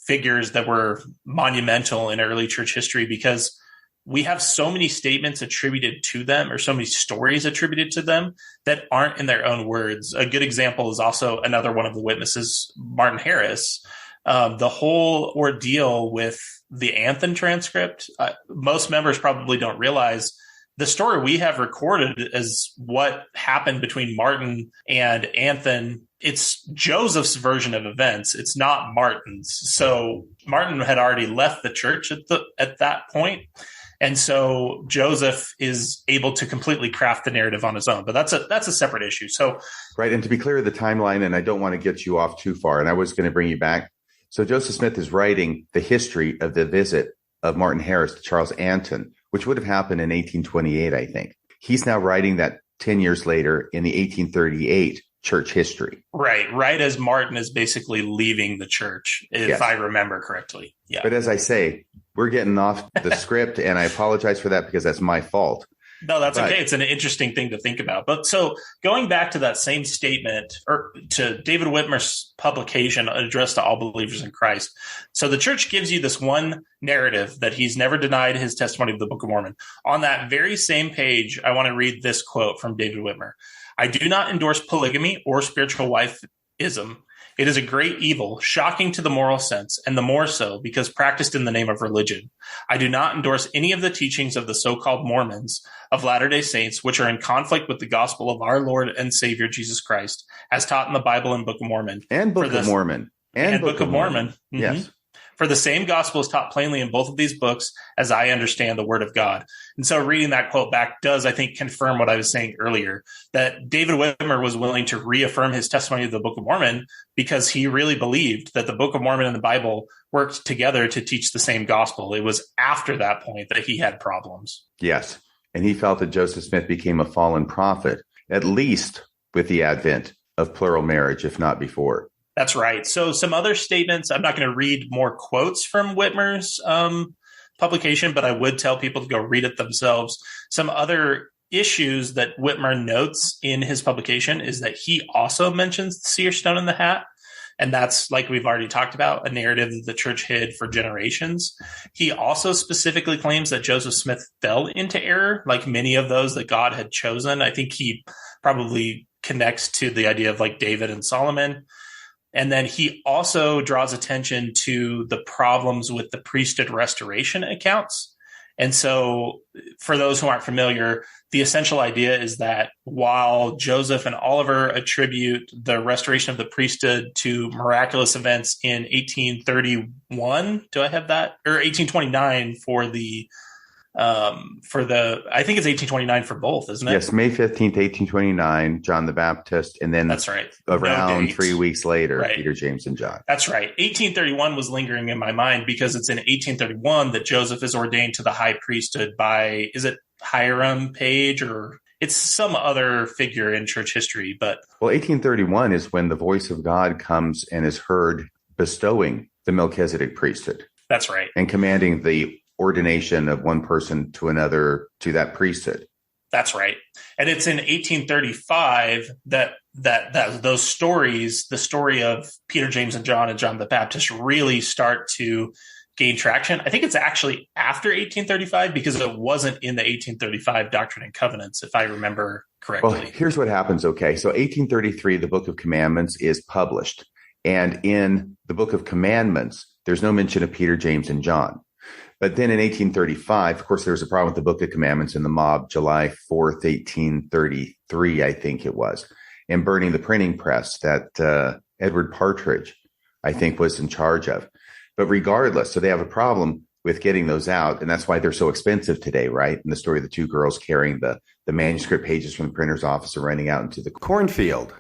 figures that were monumental in early church history, because we have so many statements attributed to them or so many stories attributed to them that aren't in their own words. A good example is also another one of the witnesses, Martin Harris. The whole ordeal with the Anthon transcript, most members probably don't realize the story we have recorded as what happened between Martin and Anthon. It's Joseph's version of events. It's not Martin's. So Martin had already left the church at that point. And so Joseph is able to completely craft the narrative on his own. But that's a separate issue. So right. And to be clear, the timeline, and I don't want to get you off too far, and I was going to bring you back. So Joseph Smith is writing the history of the visit of Martin Harris to Charles Anthon, which would have happened in 1828, I think. He's now writing that 10 years later in the 1838 church history. Right as Martin is basically leaving the church, if I remember correctly. Yeah. But as I say, we're getting off the script, and I apologize for that because that's my fault. No, that's okay. It's an interesting thing to think about. But so going back to that same statement, or to David Whitmer's publication addressed to all believers in Christ. So the church gives you this one narrative that he's never denied his testimony of the Book of Mormon. On that very same page, I want to read this quote from David Whitmer. I do not endorse polygamy or spiritual wifeism. It is a great evil, shocking to the moral sense, and the more so because practiced in the name of religion. I do not endorse any of the teachings of the so-called Mormons of Latter-day Saints, which are in conflict with the gospel of our Lord and Savior Jesus Christ, as taught in the Bible and Book of Mormon. And Book of Mormon. And Book of Mormon. Mm-hmm. Yes. For the same gospel is taught plainly in both of these books, as I understand the word of God. And so reading that quote back does, I think, confirm what I was saying earlier, that David Whitmer was willing to reaffirm his testimony of the Book of Mormon because he really believed that the Book of Mormon and the Bible worked together to teach the same gospel. It was after that point that he had problems. Yes. And he felt that Joseph Smith became a fallen prophet, at least with the advent of plural marriage, if not before. That's right. So some other statements, I'm not going to read more quotes from Whitmer's publication, but I would tell people to go read it themselves. Some other issues that Whitmer notes in his publication is that he also mentions the seer stone in the hat. And that's, like we've already talked about, a narrative that the church hid for generations. He also specifically claims that Joseph Smith fell into error, like many of those that God had chosen. I think he probably connects to the idea of like David and Solomon. And then he also draws attention to the problems with the priesthood restoration accounts. And so for those who aren't familiar, the essential idea is that while Joseph and Oliver attribute the restoration of the priesthood to miraculous events in 1831, do I have that? Or 1829 I think it's 1829 for both, isn't it? Yes, May 15th, 1829, John the Baptist, and then that's right. Around 3 weeks later, right. Peter, James, and John. That's right. 1831 was lingering in my mind because it's in 1831 that Joseph is ordained to the high priesthood by, is it Hiram Page, or it's some other figure in church history? But 1831 is when the voice of God comes and is heard bestowing the Melchizedek priesthood. That's right. And commanding the ordination of one person to another to that priesthood. That's right. And it's in 1835 that those stories, the story of Peter, James, and John the Baptist, really start to gain traction. I think it's actually after 1835 because it wasn't in the 1835 Doctrine and Covenants, if I remember correctly. Well, here's what happens. Okay. So 1833, the Book of Commandments is published. And in the Book of Commandments, there's no mention of Peter, James, and John. But then in 1835, of course, there was a problem with the Book of Commandments in the mob, July 4th, 1833, I think it was, and burning the printing press that Edward Partridge, I think, was in charge of. But regardless, so they have a problem with getting those out, and that's why they're so expensive today, right? And the story of the two girls carrying the manuscript pages from the printer's office and running out into the cornfield.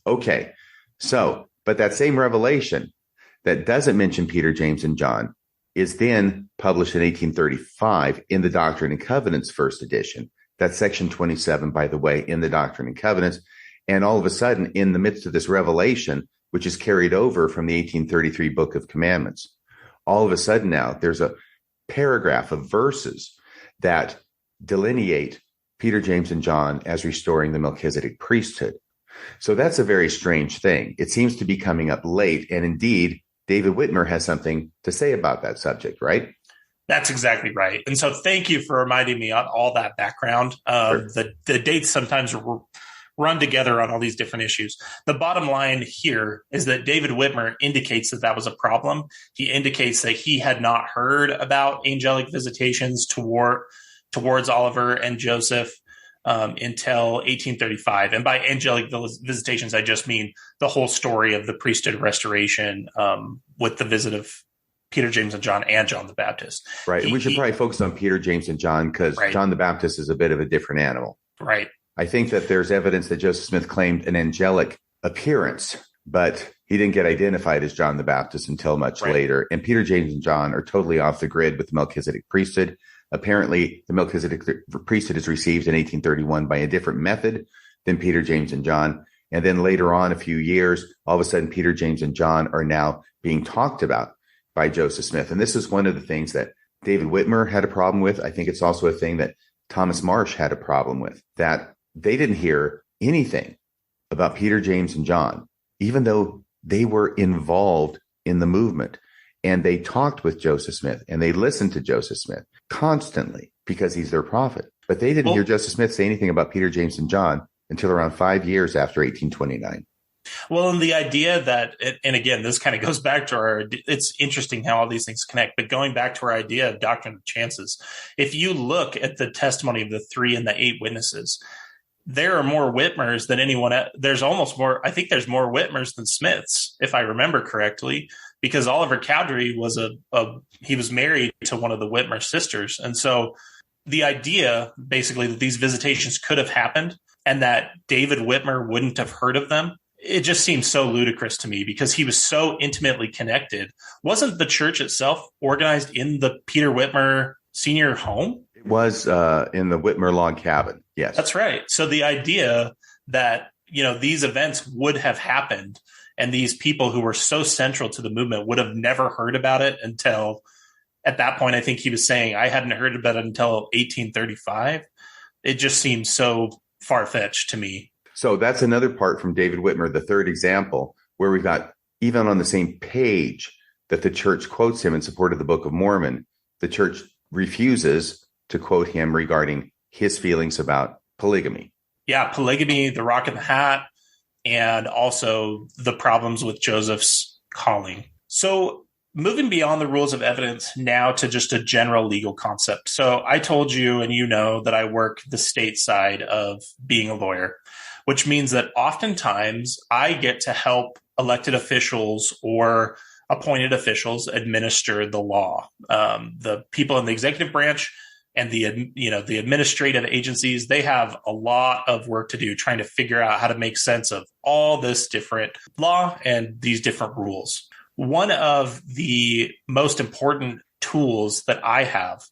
Okay, so, but that same revelation that doesn't mention Peter, James, and John is then published in 1835 in the Doctrine and Covenants first edition. That's section 27, by the way, in the Doctrine and Covenants. And all of a sudden, in the midst of this revelation, which is carried over from the 1833 Book of Commandments, all of a sudden now there's a paragraph of verses that delineate Peter, James, and John as restoring the Melchizedek priesthood. So that's a very strange thing. It seems to be coming up late. And indeed, David Whitmer has something to say about that subject, right? That's exactly right. And so thank you for reminding me on all that background. Sure. The dates sometimes run together on all these different issues. The bottom line here is that David Whitmer indicates that was a problem. He indicates that he had not heard about angelic visitations towards Oliver and Joseph until 1835. And by angelic visitations, I just mean the whole story of the priesthood restoration with the visit of Peter, James, and John the Baptist. Right. And we should probably focus on Peter, James, and John because right. John the Baptist is a bit of a different animal. Right. I think that there's evidence that Joseph Smith claimed an angelic appearance, but he didn't get identified as John the Baptist until much later. And Peter, James, and John are totally off the grid with the Melchizedek priesthood. Apparently, the Melchizedek priesthood is received in 1831 by a different method than Peter, James, and John. And then later on, a few years, all of a sudden, Peter, James, and John are now being talked about by Joseph Smith. And this is one of the things that David Whitmer had a problem with. I think it's also a thing that Thomas Marsh had a problem with, that they didn't hear anything about Peter, James, and John, even though they were involved in the movement. And they talked with Joseph Smith and they listened to Joseph Smith constantly because he's their prophet. But they didn't hear Joseph Smith say anything about Peter, James, and John until around 5 years after 1829. Well, and the idea that, and again, this kind of goes back to it's interesting how all these things connect, but going back to our idea of doctrine of chances, if you look at the testimony of the 3 and the 8 witnesses, there are more Whitmers than anyone. There's almost more. I think there's more Whitmers than Smiths, if I remember correctly, because Oliver Cowdery was he was married to one of the Whitmer sisters. And so the idea basically that these visitations could have happened and that David Whitmer wouldn't have heard of them, it just seems so ludicrous to me because he was so intimately connected. Wasn't the church itself organized in the Peter Whitmer senior home? It was in the Whitmer log cabin. Yes, that's right. So the idea that, these events would have happened and these people who were so central to the movement would have never heard about it until at that point, I think he was saying, I hadn't heard about it until 1835. It just seems so far-fetched to me. So that's another part from David Whitmer, the third example, where we've got even on the same page that the church quotes him in support of the Book of Mormon, the church refuses to quote him regarding his feelings about polygamy. Yeah, polygamy, the rock in the hat, and also the problems with Joseph's calling. So moving beyond the rules of evidence now to just a general legal concept. So I told you, and that I work the state side of being a lawyer, which means that oftentimes I get to help elected officials or appointed officials administer the law. The people in the executive branch and the administrative agencies, they have a lot of work to do trying to figure out how to make sense of all this different law and these different rules. One of the most important tools that I have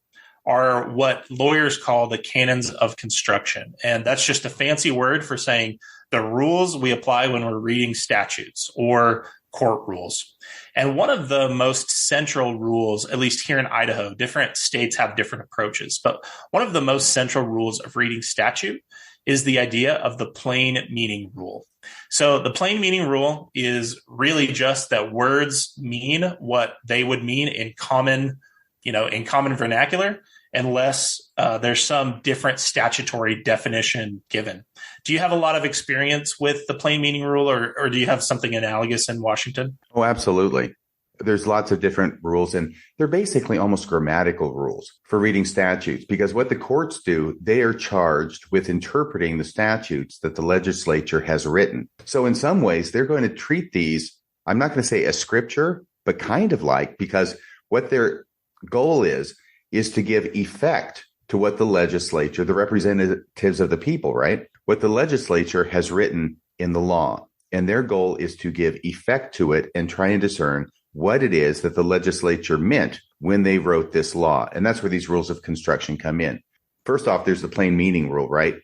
are what lawyers call the canons of construction. And that's just a fancy word for saying the rules we apply when we're reading statutes or court rules. And one of the most central rules, at least here in Idaho, different states have different approaches, but one of the most central rules of reading statute is the idea of the plain meaning rule. So the plain meaning rule is really just that words mean what they would mean in common vernacular, unless there's some different statutory definition given. Do you have a lot of experience with the plain meaning rule, or do you have something analogous in Washington? Oh, absolutely. There's lots of different rules, and they're basically almost grammatical rules for reading statutes, because what the courts do, they are charged with interpreting the statutes that the legislature has written. So in some ways, they're going to treat these, I'm not going to say as scripture, but kind of like, because what their goal is to give effect to what the legislature, the representatives of the people, right? What the legislature has written in the law. And their goal is to give effect to it and try and discern what it is that the legislature meant when they wrote this law. And that's where these rules of construction come in. First off, there's the plain meaning rule, right?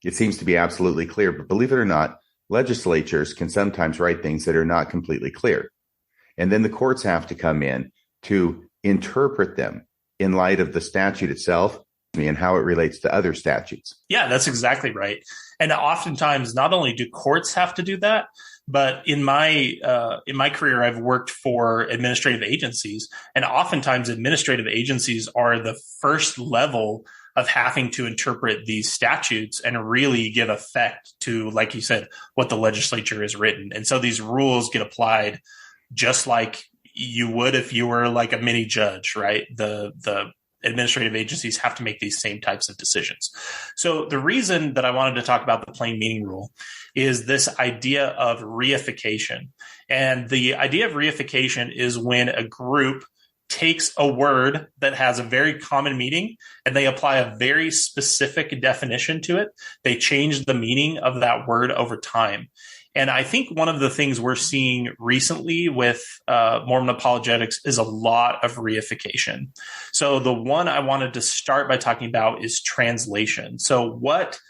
It seems to be absolutely clear, but believe it or not, legislatures can sometimes write things that are not completely clear. And then the courts have to come in to interpret them in light of the statute itself and how it relates to other statutes. Yeah, that's exactly right. And oftentimes, not only do courts have to do that, but in my career, I've worked for administrative agencies, and oftentimes administrative agencies are the first level of having to interpret these statutes and really give effect to, like you said, what the legislature has written. And so these rules get applied just like you would if you were like a mini judge, right? The administrative agencies have to make these same types of decisions. So the reason that I wanted to talk about the plain meaning rule is this idea of reification. And the idea of reification is when a group takes a word that has a very common meaning and they apply a very specific definition to it. They change the meaning of that word over time. And I think one of the things we're seeing recently with Mormon apologetics is a lot of reification. So the one I wanted to start by talking about is translation. So what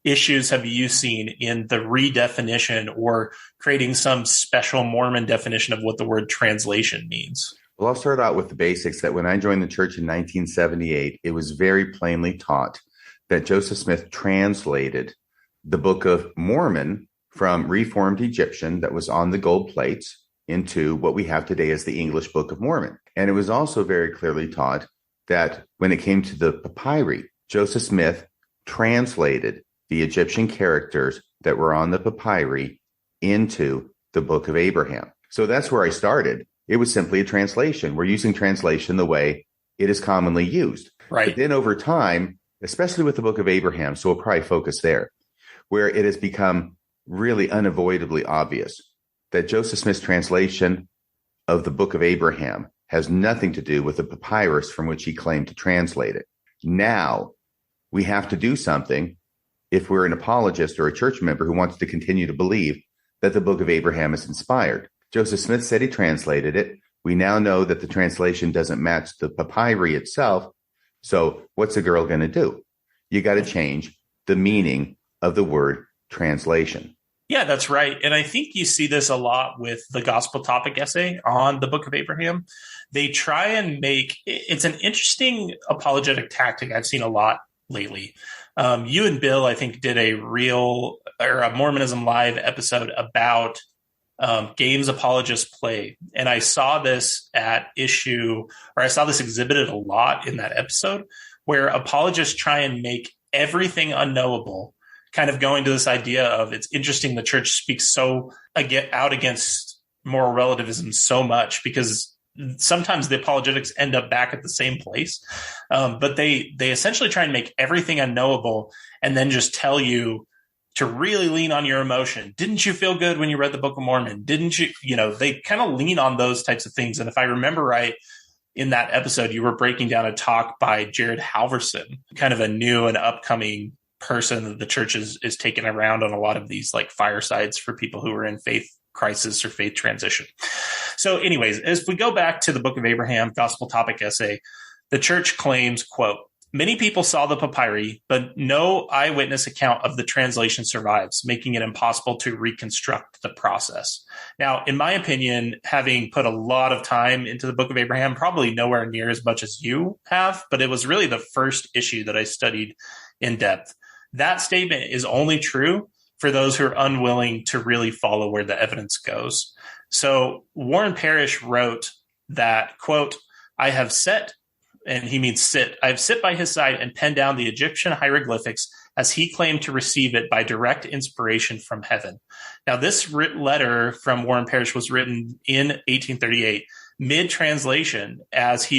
issues have you seen in the redefinition or creating some special Mormon definition of what the word translation means? Well, I'll start out with the basics that when I joined the church in 1978, it was very plainly taught that Joseph Smith translated the Book of Mormon from Reformed Egyptian that was on the gold plates into what we have today as the English Book of Mormon. And it was also very clearly taught that when it came to the papyri, Joseph Smith translated the Egyptian characters that were on the papyri into the Book of Abraham. So that's where I started. It was simply a translation. We're using translation the way it is commonly used. Right. But then over time, especially with the Book of Abraham, so we'll probably focus there, where it has become really unavoidably obvious that Joseph Smith's translation of the Book of Abraham has nothing to do with the papyrus from which he claimed to translate it. Now, we have to do something if we're an apologist or a church member who wants to continue to believe that the Book of Abraham is inspired. Joseph Smith said he translated it. We now know that the translation doesn't match the papyri itself. So what's a girl going to do? You got to change the meaning of the word translation. Yeah, that's right. And I think you see this a lot with the gospel topic essay on the Book of Abraham. They try and it's an interesting apologetic tactic I've seen a lot lately. You and Bill, I think, did a Mormonism Live episode about games apologists play. And I saw this exhibited a lot in that episode, where apologists try and make everything unknowable, kind of going to this idea of it's interesting the church speaks out against moral relativism so much because sometimes the apologetics end up back at the same place. But they essentially try and make everything unknowable and then just tell you to really lean on your emotion. Didn't you feel good when you read the Book of Mormon? Didn't you, they kind of lean on those types of things. And if I remember right, in that episode, you were breaking down a talk by Jared Halverson, kind of a new and upcoming person that the church is taking around on a lot of these like firesides for people who are in faith crisis or faith transition. So anyways, as we go back to the Book of Abraham gospel topic essay, the church claims, quote, Many people saw the papyri, but no eyewitness account of the translation survives, making it impossible to reconstruct the process. Now, in my opinion, having put a lot of time into the Book of Abraham, probably nowhere near as much as you have, but it was really the first issue that I studied in depth. That statement is only true for those who are unwilling to really follow where the evidence goes. So Warren Parrish wrote that, quote, I have set, and he means sit, I have sit by his side and penned down the Egyptian hieroglyphics as he claimed to receive it by direct inspiration from heaven. Now, this letter from Warren Parrish was written in 1838, mid-translation, as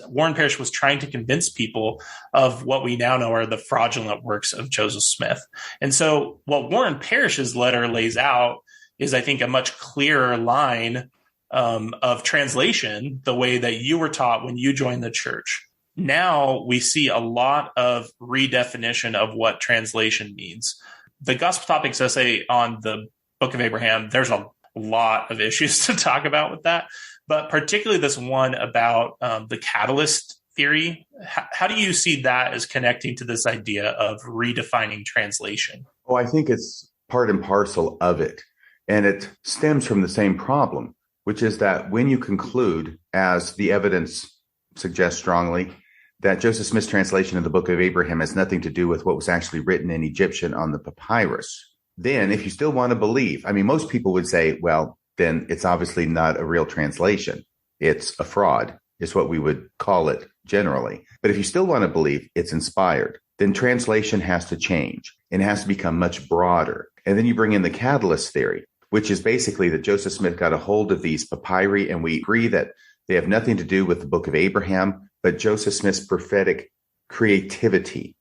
Warren Parrish was trying to convince people of what we now know are the fraudulent works of Joseph Smith. And so what Warren Parrish's letter lays out is, I think, a much clearer line of translation, the way that you were taught when you joined the church. Now we see a lot of redefinition of what translation means. The Gospel Topics essay on the Book of Abraham, there's a lot of issues to talk about with that, but particularly this one about the catalyst theory. How do you see that as connecting to this idea of redefining translation? Oh, I think it's part and parcel of it. And it stems from the same problem, which is that when you conclude, as the evidence suggests strongly, that Joseph Smith's translation of the Book of Abraham has nothing to do with what was actually written in Egyptian on the papyrus, then if you still want to believe, I mean, most people would say, well, then it's obviously not a real translation. It's a fraud, is what we would call it generally. But if you still want to believe it's inspired, then translation has to change and has to become much broader. And then you bring in the catalyst theory, which is basically that Joseph Smith got a hold of these papyri, and we agree that they have nothing to do with the Book of Abraham, but Joseph Smith's prophetic creativity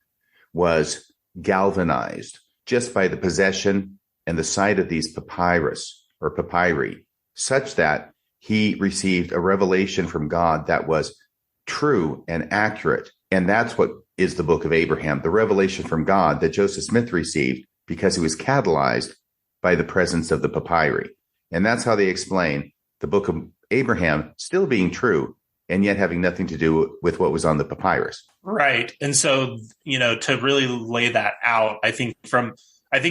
was galvanized just by the possession and the sight of these papyri, such that he received a revelation from God that was true and accurate. And that's what is the Book of Abraham, the revelation from God that Joseph Smith received because he was catalyzed by the presence of the papyri. And that's how they explain the Book of Abraham still being true and yet having nothing to do with what was on the papyrus. Right. And so, to really lay that out, I think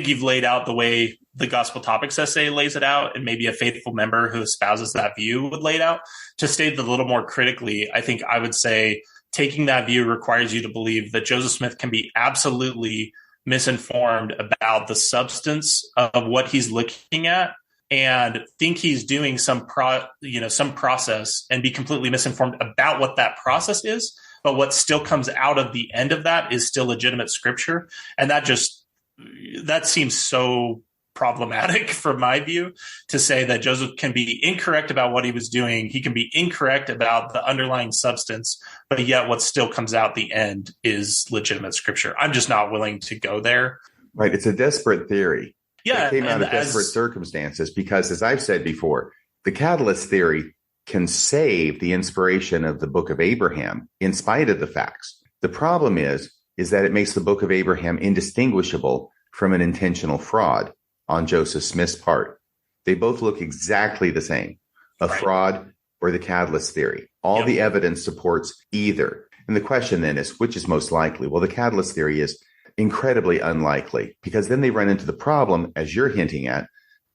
you've laid out the way the Gospel Topics essay lays it out, and maybe a faithful member who espouses that view would lay it out. To state it a little more critically, I think I would say taking that view requires you to believe that Joseph Smith can be absolutely misinformed about the substance of what he's looking at, and think he's doing some process and be completely misinformed about what that process is. But what still comes out of the end of that is still legitimate scripture. And that seems so problematic from my view, to say that Joseph can be incorrect about what he was doing. He can be incorrect about the underlying substance, but yet what still comes out the end is legitimate scripture. I'm just not willing to go there. Right. It's a desperate theory. Yeah. It came out of desperate circumstances because, as I've said before, the catalyst theory can save the inspiration of the Book of Abraham in spite of the facts. The problem is that it makes the Book of Abraham indistinguishable from an intentional fraud on Joseph Smith's part. They both look exactly the same, a fraud or the catalyst theory. All the evidence supports either. And the question then is, which is most likely? Well, the catalyst theory is incredibly unlikely, because then they run into the problem, as you're hinting at,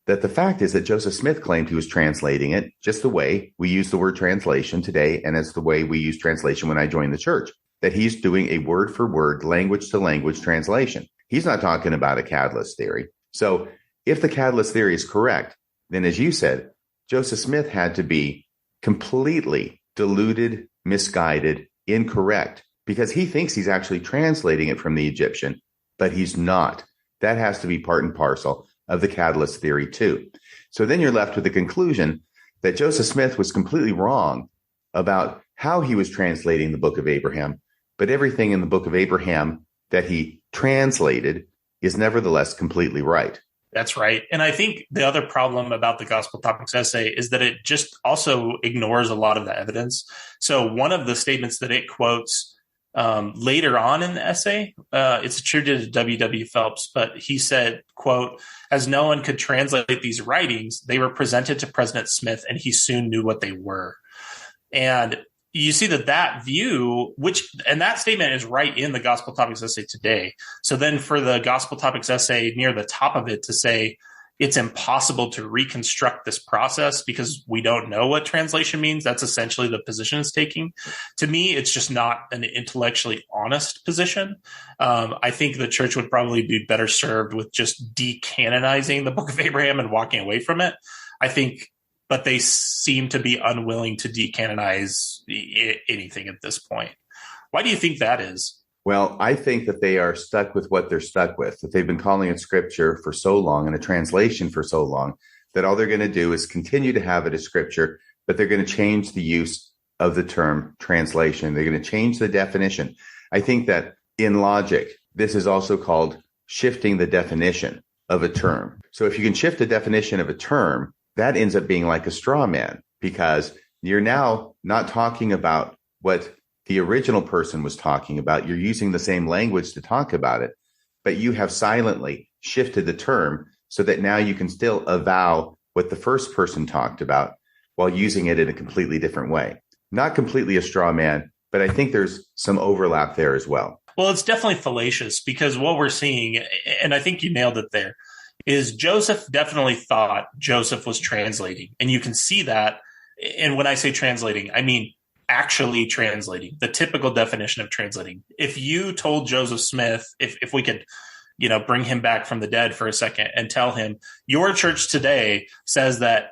that the fact is that Joseph Smith claimed he was translating it just the way we use the word translation today, and it's the way we use translation when I joined the church, that he's doing a word-for-word, language-to-language translation. He's not talking about a catalyst theory. So if the catalyst theory is correct, then, as you said, Joseph Smith had to be completely deluded, misguided, incorrect, because he thinks he's actually translating it from the Egyptian, but he's not. That has to be part and parcel of the catalyst theory too. So then you're left with the conclusion that Joseph Smith was completely wrong about how he was translating the Book of Abraham, but everything in the Book of Abraham that he translated is nevertheless completely right. That's right. And I think the other problem about the Gospel Topics essay is that it just also ignores a lot of the evidence. So one of the statements that it quotes later on in the essay, it's attributed to W.W. Phelps, but he said, quote, as no one could translate these writings, they were presented to President Smith and he soon knew what they were. And you see that view, and that statement is right in the Gospel Topics essay today. So then for the Gospel Topics essay near the top of it to say it's impossible to reconstruct this process because we don't know what translation means, that's essentially the position it's taking. To me, it's just not an intellectually honest position. I think the church would probably be better served with just decanonizing the Book of Abraham and walking away from it. But they seem to be unwilling to decanonize anything at this point. Why do you think that is? Well, I think that they are stuck with what they're stuck with, that they've been calling it scripture for so long and a translation for so long that all they're going to do is continue to have it as scripture, but they're going to change the use of the term translation. They're going to change the definition. I think that in logic, this is also called shifting the definition of a term. So if you can shift the definition of a term, that ends up being like a straw man, because you're now not talking about what the original person was talking about. You're using the same language to talk about it, but you have silently shifted the term so that now you can still avow what the first person talked about while using it in a completely different way. Not completely a straw man, but I think there's some overlap there as well. Well, it's definitely fallacious, because what we're seeing, and I think you nailed it there, is Joseph definitely thought Joseph was translating. And you can see that. And when I say translating, I mean actually translating, the typical definition of translating. If you told Joseph Smith, if we could, bring him back from the dead for a second and tell him, your church today says that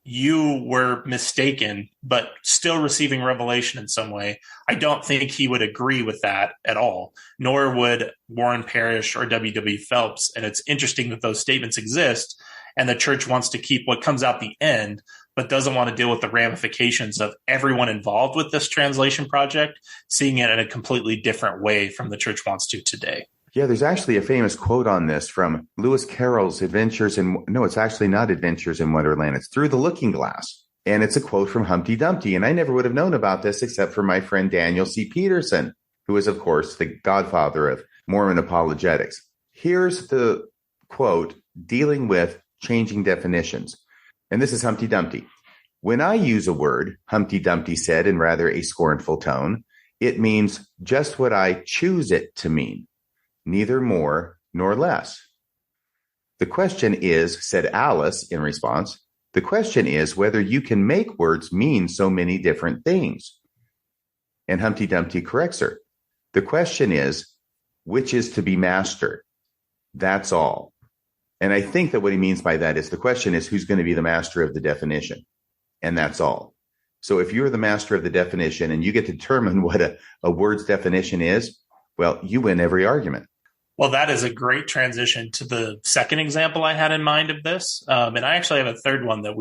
you were mistaken, but still receiving revelation in some way, I don't think he would agree with that at all, nor would Warren Parrish or W.W. Phelps. And it's interesting that those statements exist, and the church wants to keep what comes out the end, but doesn't want to deal with the ramifications of everyone involved with this translation project, seeing it in a completely different way from the church wants to today. Yeah, there's actually a famous quote on this from Lewis Carroll's it's actually not Adventures in Wonderland. It's Through the Looking Glass. And it's a quote from Humpty Dumpty. And I never would have known about this except for my friend Daniel C. Peterson, who is, of course, the godfather of Mormon apologetics. Here's the quote dealing with changing definitions. And this is Humpty Dumpty. When I use a word, Humpty Dumpty said in rather a scornful tone, it means just what I choose it to mean, neither more nor less. The question is, said Alice in response, the question is whether you can make words mean so many different things. And Humpty Dumpty corrects her. The question is, which is to be master? That's all. And I think that what he means by that is the question is who's going to be the master of the definition. And that's all. So if you're the master of the definition and you get to determine what a word's definition is, well, you win every argument. Well, that is a great transition to the second example I had in mind of this. And I actually have a third one that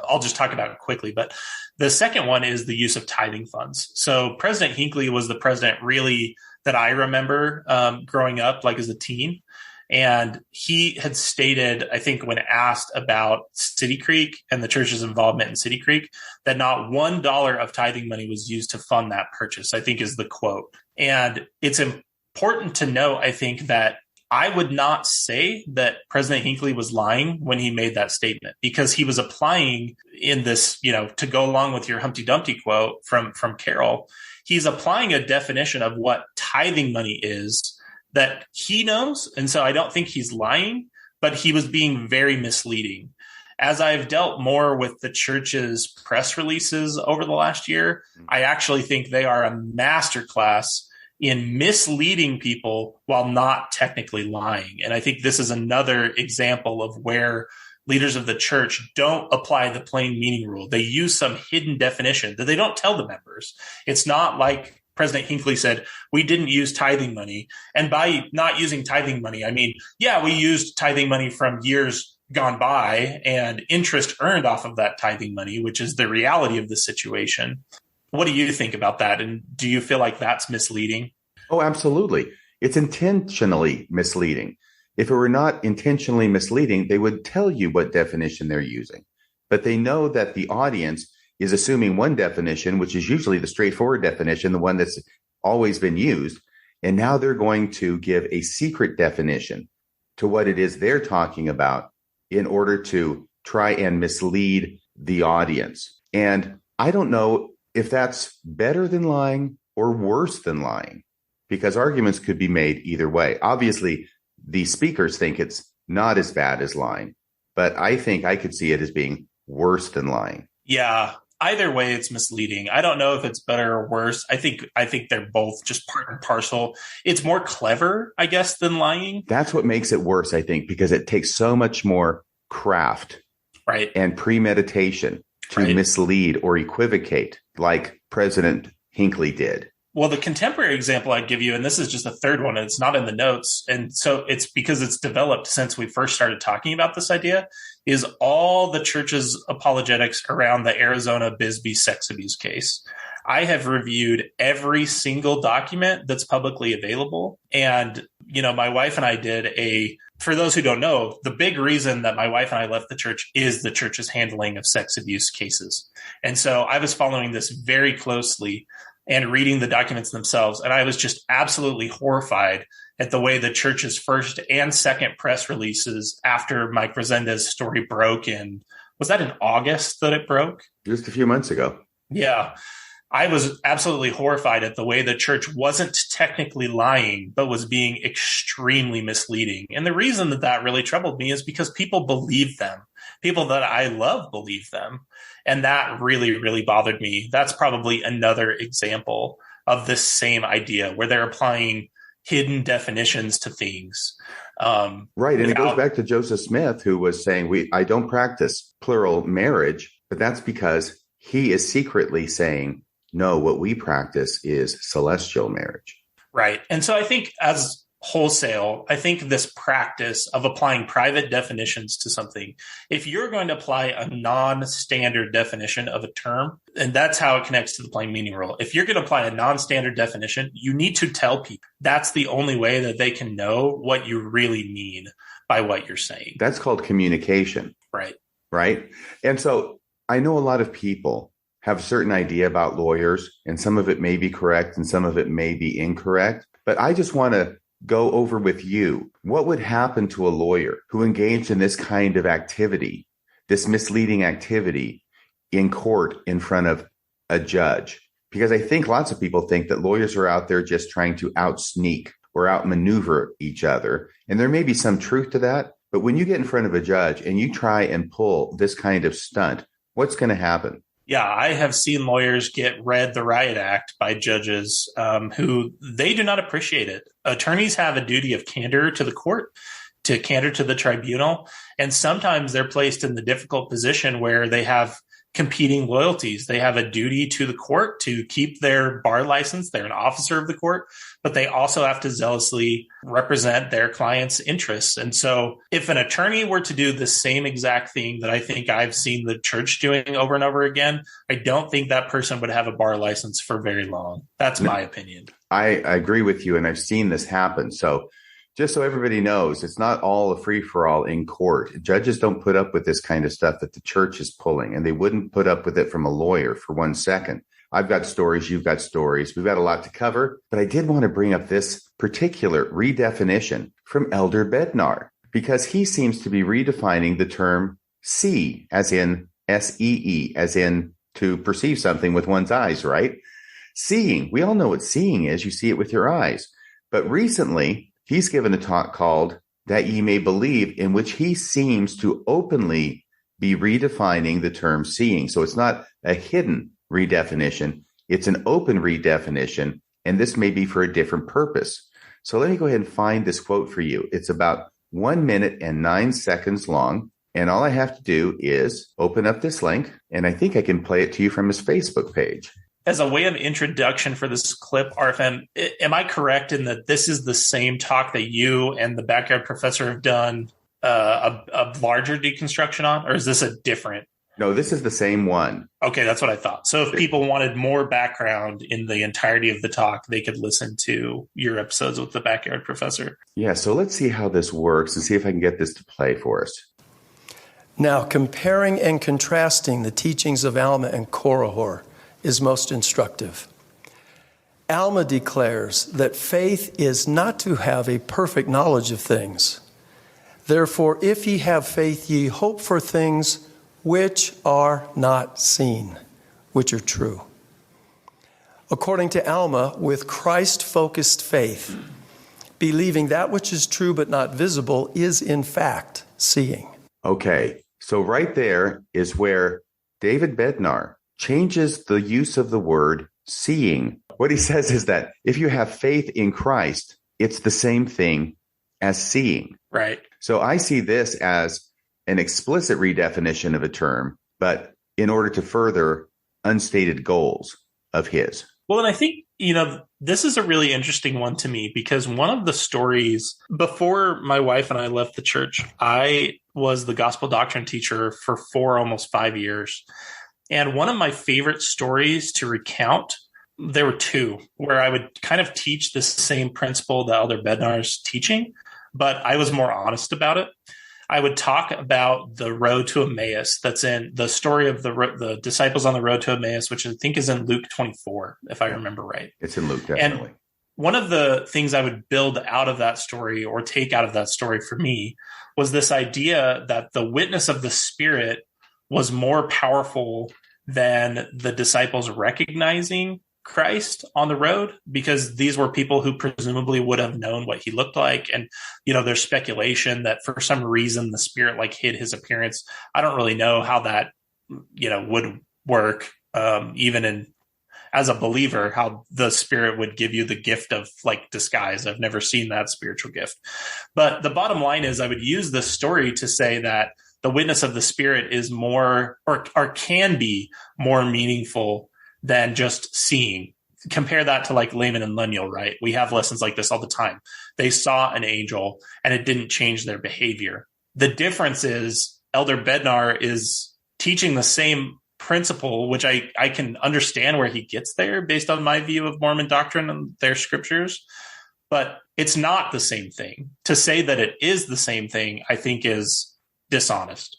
I'll just talk about quickly. But the second one is the use of tithing funds. So President Hinckley was the president really that I remember growing up, like as a teen. And he had stated, I think when asked about City Creek and the church's involvement in City Creek, that not $1 of tithing money was used to fund that purchase, I think is the quote. And it's important to note, I think, that I would not say that President Hinckley was lying when he made that statement, because he was applying in this, to go along with your Humpty Dumpty quote from Carroll, he's applying a definition of what tithing money is that he knows. And so I don't think he's lying, but he was being very misleading. As I've dealt more with the church's press releases over the last year, I actually think they are a masterclass in misleading people while not technically lying. And I think this is another example of where leaders of the church don't apply the plain meaning rule. They use some hidden definition that they don't tell the members. It's not like President Hinckley said, we didn't use tithing money. And by not using tithing money, I mean, yeah, we used tithing money from years gone by and interest earned off of that tithing money, which is the reality of the situation. What do you think about that? And do you feel like that's misleading? Oh, absolutely. It's intentionally misleading. If it were not intentionally misleading, they would tell you what definition they're using. But they know that the audience is assuming one definition, which is usually the straightforward definition, the one that's always been used. And now they're going to give a secret definition to what it is they're talking about in order to try and mislead the audience. And I don't know if that's better than lying or worse than lying, because arguments could be made either way. Obviously, the speakers think it's not as bad as lying, but I think I could see it as being worse than lying. Yeah. Either way, it's misleading. I don't know if it's better or worse. I think they're both just part and parcel. It's more clever, I guess, than lying. That's what makes it worse, I think, because it takes so much more craft, right, and premeditation to mislead or equivocate, like President Hinckley did. Well, the contemporary example I'd give you, and this is just the third one, and it's not in the notes, and so it's because it's developed since we first started talking about this idea, is all the church's apologetics around the Arizona Bisbee sex abuse case. I have reviewed every single document that's publicly available. And, my wife and I did for those who don't know, the big reason that my wife and I left the church is the church's handling of sex abuse cases. And so I was following this very closely and reading the documents themselves. And I was just absolutely horrified at the way the church's first and second press releases after Mike Resende's story broke was that in August that it broke? Just a few months ago. Yeah. I was absolutely horrified at the way the church wasn't technically lying, but was being extremely misleading. And the reason that really troubled me is because people believe them. People that I love believe them. And that really, really bothered me. That's probably another example of this same idea where they're applying hidden definitions to things. Right. And it goes back to Joseph Smith, who was saying, I don't practice plural marriage, but that's because he is secretly saying, no, what we practice is celestial marriage. Right. And so I think as wholesale, I think this practice of applying private definitions to something, if you're going to apply a non-standard definition of a term, and that's how it connects to the plain meaning rule. If you're going to apply a non-standard definition, you need to tell people. That's the only way that they can know what you really mean by what you're saying. That's called communication. Right. Right. And so I know a lot of people have a certain idea about lawyers, and some of it may be correct and some of it may be incorrect. But I just want to go over with you, what would happen to a lawyer who engaged in this kind of activity, this misleading activity in court in front of a judge? Because I think lots of people think that lawyers are out there just trying to out-sneak or outmaneuver each other. And there may be some truth to that. But when you get in front of a judge and you try and pull this kind of stunt, what's going to happen? Yeah, I have seen lawyers get read the Riot Act by judges who they do not appreciate it. Attorneys have a duty of candor to the court, to candor to the tribunal. And sometimes they're placed in the difficult position where they have competing loyalties. They have a duty to the court to keep their bar license. They're an officer of the court, but they also have to zealously represent their client's interests. And so if an attorney were to do the same exact thing that I think I've seen the church doing over and over again, I don't think that person would have a bar license for very long. That's my opinion. I agree with you, and I've seen this happen. So just so everybody knows, it's not all a free-for-all in court. Judges don't put up with this kind of stuff that the church is pulling, and they wouldn't put up with it from a lawyer for 1 second. I've got stories, you've got stories. We've got a lot to cover, but I did want to bring up this particular redefinition from Elder Bednar, because he seems to be redefining the term see, as in S-E-E, as in to perceive something with one's eyes, right? Seeing, we all know what seeing is. You see it with your eyes. But recently, he's given a talk called That Ye May Believe, in which he seems to openly be redefining the term seeing. So it's not a hidden redefinition. It's an open redefinition, and this may be for a different purpose. So let me go ahead and find this quote for you. It's about 1 minute and 9 seconds long, and all I have to do is open up this link, and I think I can play it to you from his Facebook page. As a way of introduction for this clip, RFM, am I correct in that this is the same talk that you and the Backyard Professor have done a larger deconstruction on, or is this a different? No, this is the same one. Okay, that's what I thought. So if people wanted more background in the entirety of the talk, they could listen to your episodes with the Backyard Professor. Yeah, so let's see how this works and see if I can get this to play for us. Now, comparing and contrasting the teachings of Alma and Korihor is most instructive. Alma declares that faith is not to have a perfect knowledge of things. Therefore, if ye have faith, ye hope for things which are not seen, which are true. According to Alma, with Christ-focused faith, believing that which is true but not visible is in fact seeing. Okay, so right there is where David Bednar changes the use of the word seeing. What he says is that if you have faith in Christ, it's the same thing as seeing. Right. So I see this as an explicit redefinition of a term, but in order to further unstated goals of his. Well, and I think, this is a really interesting one to me because one of the stories before my wife and I left the church, I was the gospel doctrine teacher for almost 5 years. And one of my favorite stories to recount, there were two, where I would kind of teach the same principle that Elder Bednar's teaching, but I was more honest about it. I would talk about the road to Emmaus. That's in the story of the disciples on the road to Emmaus, which I think is in Luke 24, if I remember right. It's in Luke, definitely. And one of the things I would build out of that story or take out of that story for me was this idea that the witness of the Spirit was more powerful than the disciples recognizing Christ on the road, because these were people who presumably would have known what he looked like. And, there's speculation that for some reason the Spirit hid his appearance. I don't really know how that, would work, even as a believer, how the Spirit would give you the gift of disguise. I've never seen that spiritual gift. But the bottom line is I would use this story to say that the witness of the Spirit is more or can be more meaningful than just seeing. Compare that to Laman and Lemuel, right? We have lessons like this all the time. They saw an angel and it didn't change their behavior. The difference is Elder Bednar is teaching the same principle, which I can understand where he gets there based on my view of Mormon doctrine and their scriptures, but it's not the same thing. To say that it is the same thing, I think is dishonest.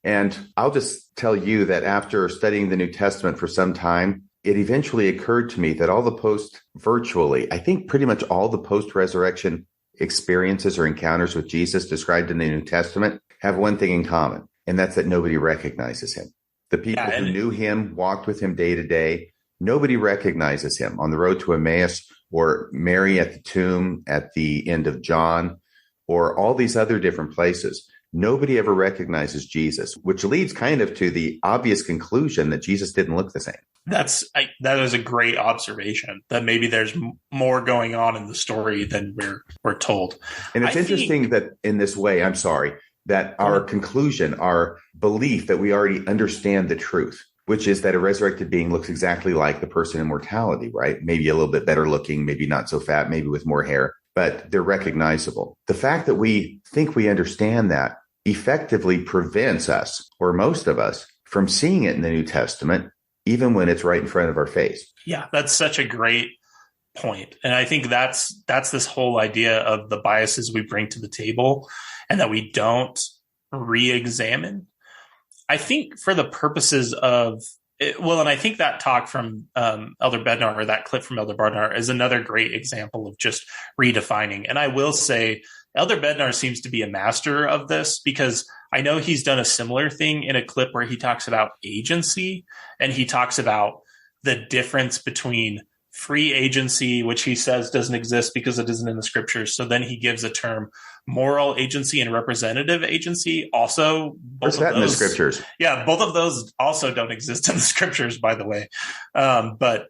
And I'll just tell you that after studying the New Testament for some time, it eventually occurred to me that I think pretty much all the post-resurrection experiences or encounters with Jesus described in the New Testament have one thing in common, and that's that nobody recognizes him. The people who knew him, walked with him day to day, nobody recognizes him on the road to Emmaus or Mary at the tomb at the end of John or all these other different places. Nobody ever recognizes Jesus, which leads kind of to the obvious conclusion that Jesus didn't look the same. That is a great observation, that maybe there's more going on in the story than we're told. And it's interesting that in this way, that our conclusion, our belief that we already understand the truth, which is that a resurrected being looks exactly like the person in mortality, right? Maybe a little bit better looking, maybe not so fat, maybe with more hair, but they're recognizable. The fact that we think we understand that effectively prevents us, or most of us, from seeing it in the New Testament, even when it's right in front of our face. Yeah, that's such a great point. And I think that's this whole idea of the biases we bring to the table and that we don't re-examine. I think for the purposes of, and I think that talk from Elder Bednar, or that clip from Elder Bednar, is another great example of just redefining. And I will say Elder Bednar seems to be a master of this, because I know he's done a similar thing in a clip where he talks about agency, and he talks about the difference between free agency, which he says doesn't exist because it isn't in the scriptures. So then he gives a term moral agency and representative agency. Also, both of those in the scriptures. Yeah, both of those also don't exist in the scriptures, by the way. But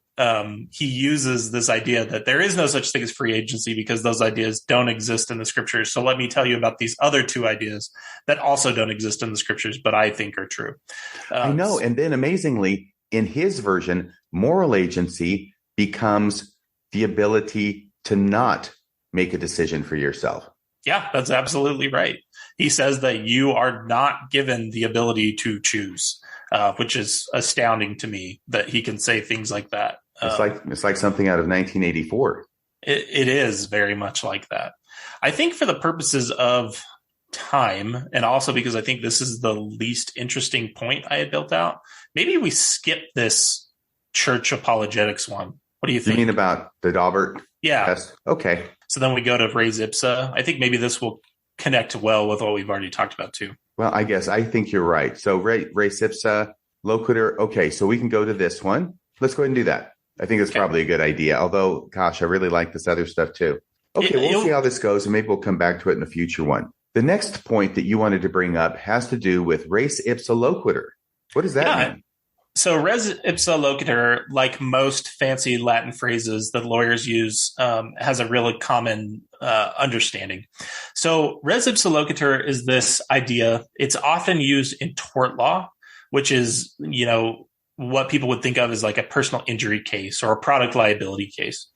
he uses this idea that there is no such thing as free agency because those ideas don't exist in the scriptures. So let me tell you about these other two ideas that also don't exist in the scriptures, but I think are true. I know. And then amazingly, in his version, moral agency becomes the ability to not make a decision for yourself. Yeah, that's absolutely right. He says that you are not given the ability to choose, which is astounding to me that he can say things like that. It's like something out of 1984. It is very much like that. I think for the purposes of time, and also because I think this is the least interesting point I had built out, maybe we skip this church apologetics one. What do you think? You mean about the Daubert test? Okay. So then we go to Res Ipsa. I think maybe this will connect well with what we've already talked about too. Well, I think you're right. So Res Ipsa Loquitur. Okay, so we can go to this one. Let's go ahead and do that. I think it's probably a good idea. Although, gosh, I really like this other stuff too. Okay, we'll see how this goes, and maybe we'll come back to it in a future one. The next point that you wanted to bring up has to do with res ipsa loquitur. What does that mean? So res ipsa loquitur, like most fancy Latin phrases that lawyers use, has a really common understanding. So res ipsa loquitur is this idea. It's often used in tort law, which is, what people would think of as like a personal injury case or a product liability case.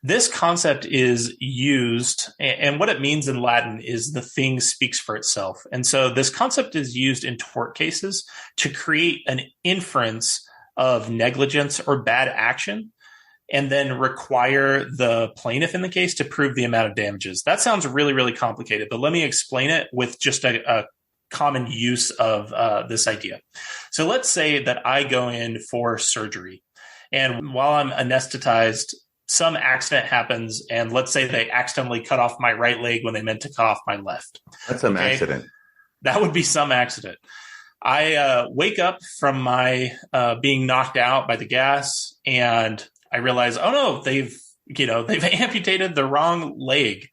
This concept is used, and what it means in Latin is the thing speaks for itself. And so this concept is used in tort cases to create an inference of negligence or bad action, and then require the plaintiff in the case to prove the amount of damages. That sounds really, really complicated, but let me explain it with just a common use of this idea. So let's say that I go in for surgery, and while I'm anesthetized, some accident happens, and let's say they accidentally cut off my right leg when they meant to cut off my left. That's some accident. That would be some accident. I wake up from my being knocked out by the gas, and I realize, oh no, they've amputated the wrong leg.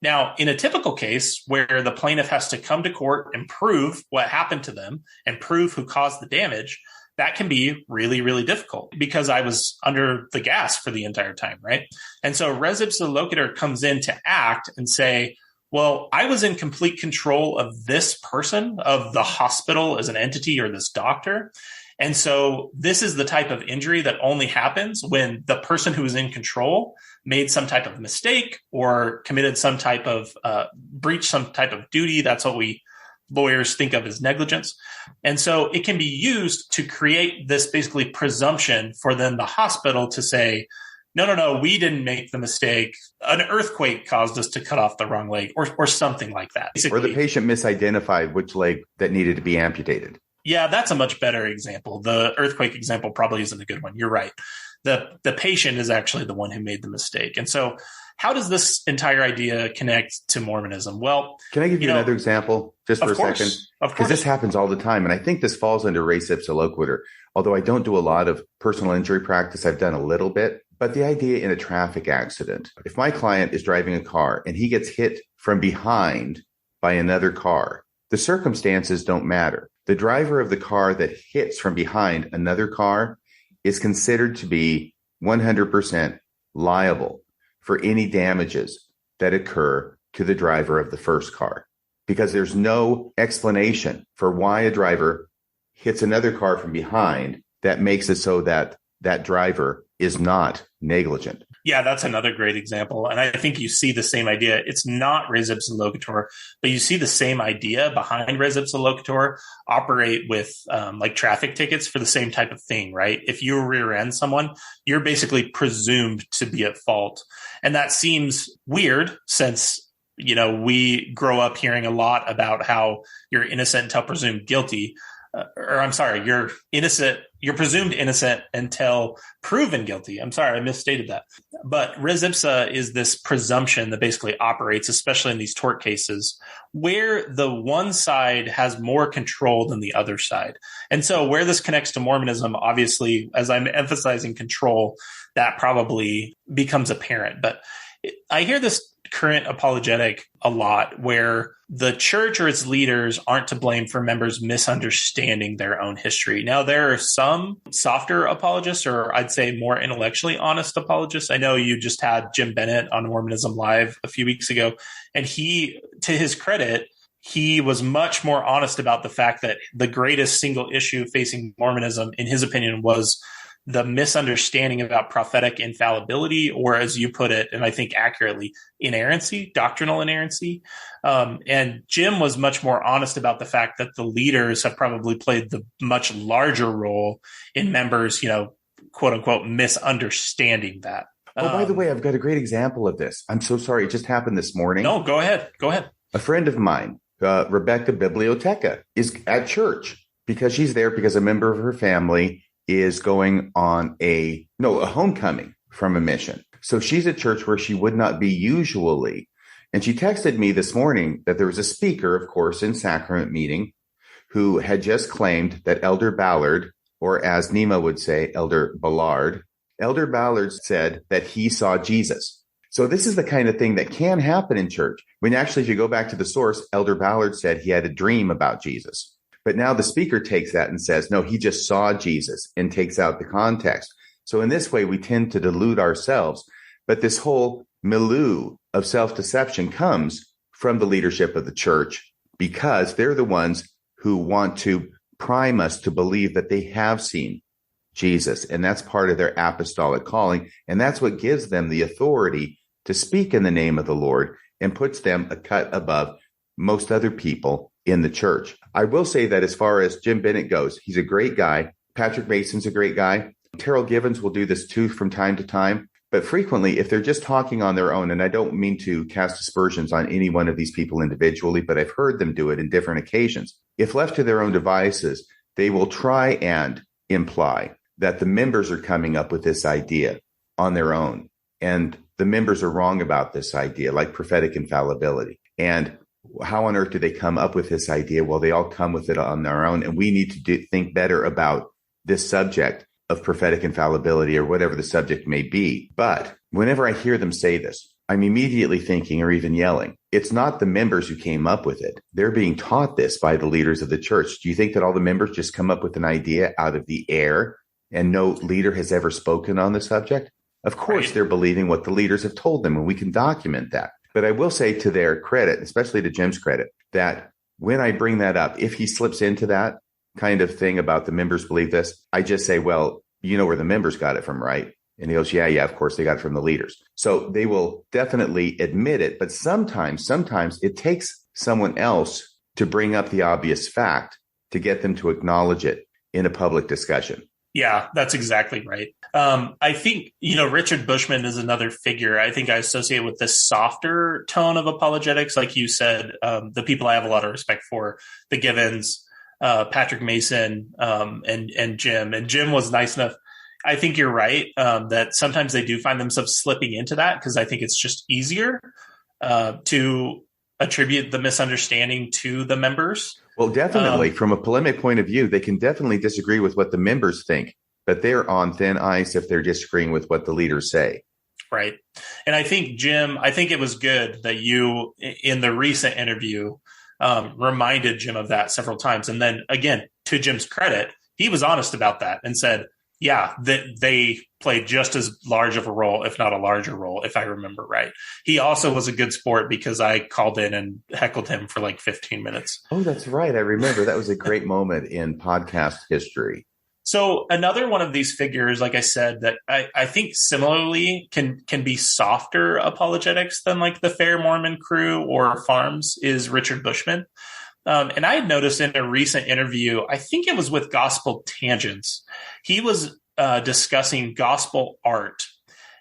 Now, in a typical case where the plaintiff has to come to court and prove what happened to them and prove who caused the damage, that can be really, really difficult because I was under the gas for the entire time, right? And so res ipsa loquitur comes in to act and say, well, I was in complete control of this person, of the hospital as an entity or this doctor. And so this is the type of injury that only happens when the person who is in control made some type of mistake or committed some type of breach, some type of duty. That's what we lawyers think of as negligence. And so it can be used to create this basically presumption for then the hospital to say, no, we didn't make the mistake. An earthquake caused us to cut off the wrong leg or something like that. Basically, or the patient misidentified which leg that needed to be amputated. Yeah, that's a much better example. The earthquake example probably isn't a good one. You're right. The patient is actually the one who made the mistake. And so how does this entire idea connect to Mormonism? Well, can I give you another example just for a second? Of course. Because this happens all the time. And I think this falls under res ipsa loquitur. Although I don't do a lot of personal injury practice, I've done a little bit. But the idea in a traffic accident, if my client is driving a car and he gets hit from behind by another car, the circumstances don't matter. The driver of the car that hits from behind another car is considered to be 100% liable for any damages that occur to the driver of the first car, because there's no explanation for why a driver hits another car from behind that makes it so that that driver is not negligent. Yeah, that's another great example. And I think you see the same idea. It's not res ipsa loquitur, but you see the same idea behind res ipsa loquitur operate with like traffic tickets for the same type of thing, right? If you rear end someone, you're basically presumed to be at fault. And that seems weird since, we grow up hearing a lot about how you're innocent until presumed guilty. You're innocent. You're presumed innocent until proven guilty. I'm sorry, I misstated that. But res ipsa is this presumption that basically operates, especially in these tort cases, where the one side has more control than the other side. And so where this connects to Mormonism, obviously, as I'm emphasizing control, that probably becomes apparent. But I hear this current apologetic a lot where the church or its leaders aren't to blame for members misunderstanding their own history. Now, there are some softer apologists, or I'd say more intellectually honest apologists. I know you just had Jim Bennett on Mormonism Live a few weeks ago, and he, to his credit, he was much more honest about the fact that the greatest single issue facing Mormonism, in his opinion, was the misunderstanding about prophetic infallibility, or as you put it, and I think accurately, inerrancy, doctrinal inerrancy. And Jim was much more honest about the fact that the leaders have probably played the much larger role in members, quote unquote, misunderstanding that. Oh, by the way, I've got a great example of this. I'm so sorry. It just happened this morning. No, go ahead. A friend of mine, Rebecca Biblioteca, is at church because she's there because a member of her family is going on a homecoming from a mission. So she's at church where she would not be usually. And she texted me this morning that there was a speaker, of course, in sacrament meeting who had just claimed that Elder Ballard or as Nima would say, Elder Ballard. Elder Ballard said that he saw Jesus. So this is the kind of thing that can happen in church. When actually, if you go back to the source, Elder Ballard said he had a dream about Jesus. But now the speaker takes that and says, no, he just saw Jesus, and takes out the context. So in this way, we tend to delude ourselves. But this whole milieu of self-deception comes from the leadership of the church, because they're the ones who want to prime us to believe that they have seen Jesus. And that's part of their apostolic calling. And that's what gives them the authority to speak in the name of the Lord and puts them a cut above most other people in the church. I will say that as far as Jim Bennett goes, he's a great guy. Patrick Mason's a great guy. Terrell Givens will do this too from time to time. But frequently, if they're just talking on their own, and I don't mean to cast aspersions on any one of these people individually, but I've heard them do it in different occasions. If left to their own devices, they will try and imply that the members are coming up with this idea on their own. And the members are wrong about this idea, like prophetic infallibility. And how on earth do they come up with this idea? Well, they all come with it on their own. And we need to think better about this subject of prophetic infallibility, or whatever the subject may be. But whenever I hear them say this, I'm immediately thinking, or even yelling, it's not the members who came up with it. They're being taught this by the leaders of the church. Do you think that all the members just come up with an idea out of the air and no leader has ever spoken on the subject? Of course, right. They're believing what the leaders have told them, and we can document that. But I will say to their credit, especially to Jim's credit, that when I bring that up, if he slips into that kind of thing about the members believe this, I just say, well, you know where the members got it from, right? And he goes, yeah, of course they got it from the leaders. So they will definitely admit it. But sometimes it takes someone else to bring up the obvious fact to get them to acknowledge it in a public discussion. Yeah, that's exactly right. I think, Richard Bushman is another figure I think I associate with this softer tone of apologetics. Like you said, the people I have a lot of respect for, the Givens, Patrick Mason, and Jim. And Jim was nice enough. I think you're right that sometimes they do find themselves slipping into that, because I think it's just easier to attribute the misunderstanding to the members. Well, definitely. From a polemic point of view, they can definitely disagree with what the members think, but they're on thin ice if they're disagreeing with what the leaders say. Right. And I think, Jim, it was good that you, in the recent interview, reminded Jim of that several times. And then again, to Jim's credit, he was honest about that and said, yeah, that they played just as large of a role, if not a larger role, if I remember right. He also was a good sport because I called in and heckled him for like 15 minutes. Oh, that's right. I remember. That was a great moment in podcast history. So another one of these figures, like I said, that I think similarly can be softer apologetics than like the Fair Mormon Crew or Farms is Richard Bushman. And I had noticed in a recent interview, I think it was with Gospel Tangents, he was discussing gospel art.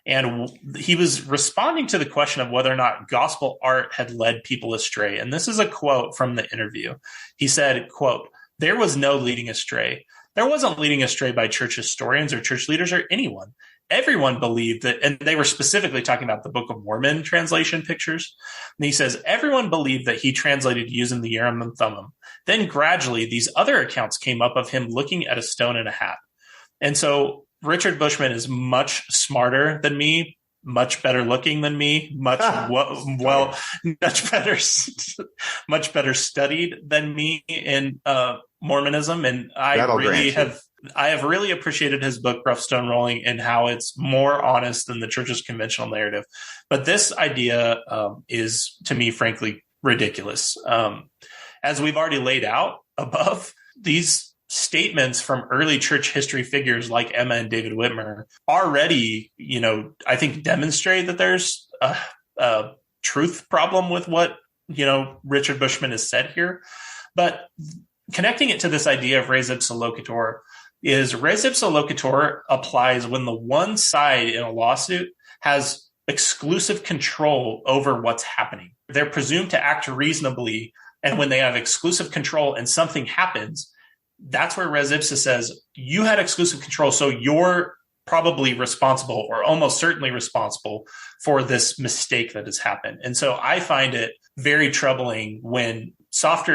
And he was responding to the question of whether or not gospel art had led people astray. And this is a quote from the interview. He said, quote, "There was no leading astray. There wasn't leading astray by church historians or church leaders or anyone. Everyone believed that," and they were specifically talking about the Book of Mormon translation pictures. And he says, everyone believed that he translated using the Urim and Thummim. Then gradually, these other accounts came up of him looking at a stone and a hat. And so Richard Bushman is much smarter than me, much better looking than me, much better studied than me in Mormonism. And I have really appreciated his book, Rough Stone Rolling, and how it's more honest than the church's conventional narrative. But this idea is, to me, frankly, ridiculous. As we've already laid out above, these statements from early church history figures like Emma and David Whitmer already, I think demonstrate that there's a truth problem with what, Richard Bushman has said here. But connecting it to this idea of res ipsa loquitur is res ipsa loquitur applies when the one side in a lawsuit has exclusive control over what's happening. They're presumed to act reasonably. And when they have exclusive control and something happens, that's where res ipsa says you had exclusive control. So your probably responsible, or almost certainly responsible, for this mistake that has happened. And so I find it very troubling when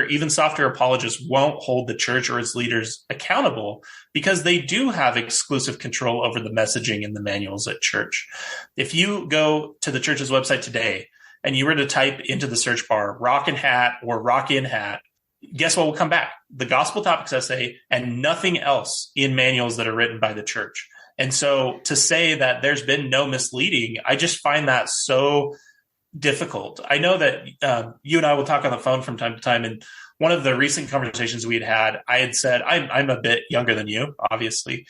even softer apologists won't hold the church or its leaders accountable, because they do have exclusive control over the messaging and the manuals at church. If you go to the church's website today and you were to type into the search bar rock and hat or rock in hat, guess what will come back? The Gospel Topics essay and nothing else in manuals that are written by the church. And so to say that there's been no misleading, I just find that so difficult. I know that you and I will talk on the phone from time to time. And one of the recent conversations we had, I had said, I'm a bit younger than you, obviously.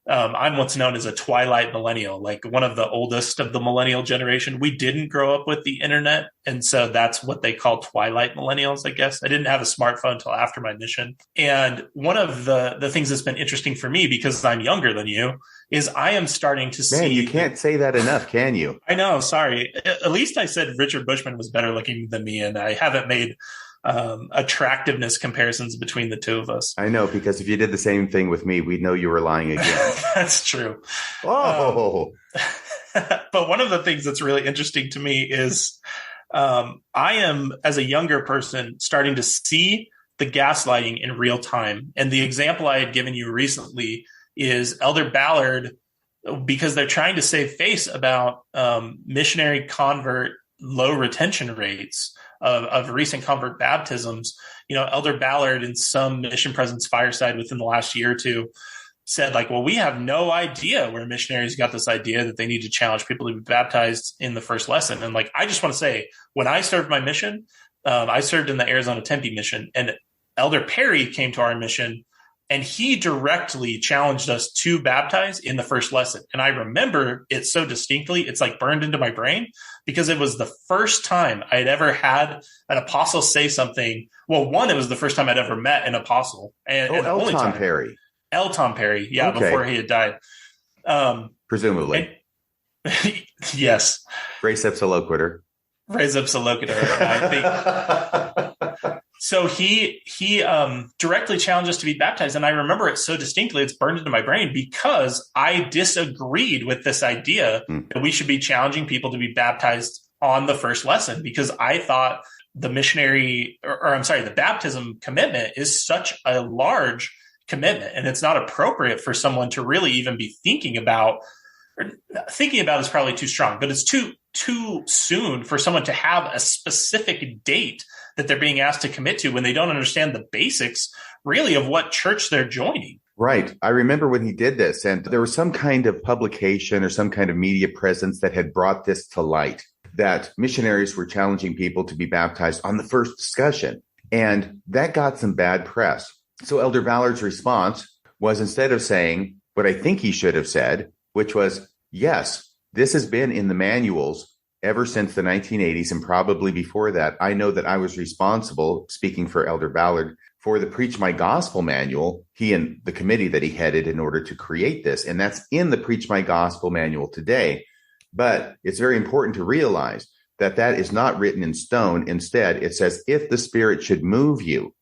I'm what's known as a twilight millennial, like one of the oldest of the millennial generation. We didn't grow up with the internet. And so that's what they call twilight millennials, I guess. I didn't have a smartphone until after my mission. And one of the things that's been interesting for me, because I'm younger than you, is I am starting to see... Man, you can't say that enough, can you? I know, sorry. At least I said Richard Bushman was better looking than me, and I haven't made attractiveness comparisons between the two of us. I know, because if you did the same thing with me, we'd know you were lying again. That's true. Oh. But one of the things that's really interesting to me is I am, as a younger person, starting to see the gaslighting in real time. And the example I had given you recently is Elder Ballard, because they're trying to save face about missionary convert low retention rates of recent convert baptisms. Elder Ballard, in some Mission Presence Fireside within the last year or two, said, like, well, we have no idea where missionaries got this idea that they need to challenge people to be baptized in the first lesson. And like, I just want to say, when I served my mission, I served in the Arizona Tempe mission, and Elder Perry came to our mission, and he directly challenged us to baptize in the first lesson. And I remember it so distinctly, it's like burned into my brain, because it was the first time I had ever had an apostle say something. Well, one, it was the first time I'd ever met an apostle. And Elton Perry. Elton Perry, yeah, okay. Before he had died. Presumably. Yes. Res Ipsa Loquitur. Res Ipsa Loquitur, I think. So he directly challenged us to be baptized. And I remember it so distinctly, it's burned into my brain, because I disagreed with this idea that we should be challenging people to be baptized on the first lesson, because I thought the the baptism commitment is such a large commitment, and it's not appropriate for someone to really even be thinking about is probably too strong, but it's too soon for someone to have a specific date that they're being asked to commit to when they don't understand the basics really of what church they're joining. Right. I remember when he did this, and there was some kind of publication or some kind of media presence that had brought this to light, that missionaries were challenging people to be baptized on the first discussion. And that got some bad press. So Elder Ballard's response was, instead of saying what I think he should have said, which was, yes, this has been in the manuals ever since the 1980s, and probably before that. I know that I was responsible, speaking for Elder Ballard, for the Preach My Gospel manual, he and the committee that he headed in order to create this. And that's in the Preach My Gospel manual today. But it's very important to realize that that is not written in stone. Instead, it says, if the Spirit should move you,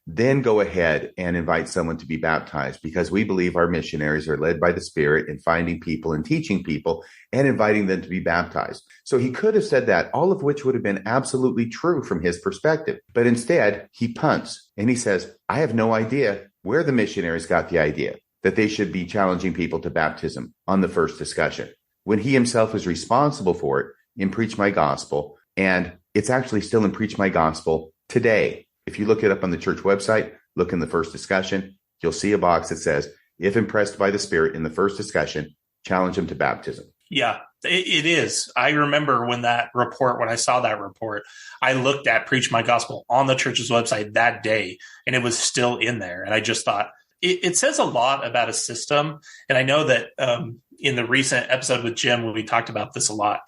then go ahead and invite someone to be baptized, because we believe our missionaries are led by the Spirit in finding people and teaching people and inviting them to be baptized. So he could have said that, all of which would have been absolutely true from his perspective. But instead, he punts and he says, I have no idea where the missionaries got the idea that they should be challenging people to baptism on the first discussion, when he himself is responsible for it in Preach My Gospel. And it's actually still in Preach My Gospel today. If you look it up on the church website, look in the first discussion, you'll see a box that says, if impressed by the Spirit in the first discussion, challenge them to baptism. Yeah, it is. I remember when I saw that report, I looked at Preach My Gospel on the church's website that day, and it was still in there. And I just thought, it says a lot about a system. And I know that in the recent episode with Jim, when we talked about this a lot,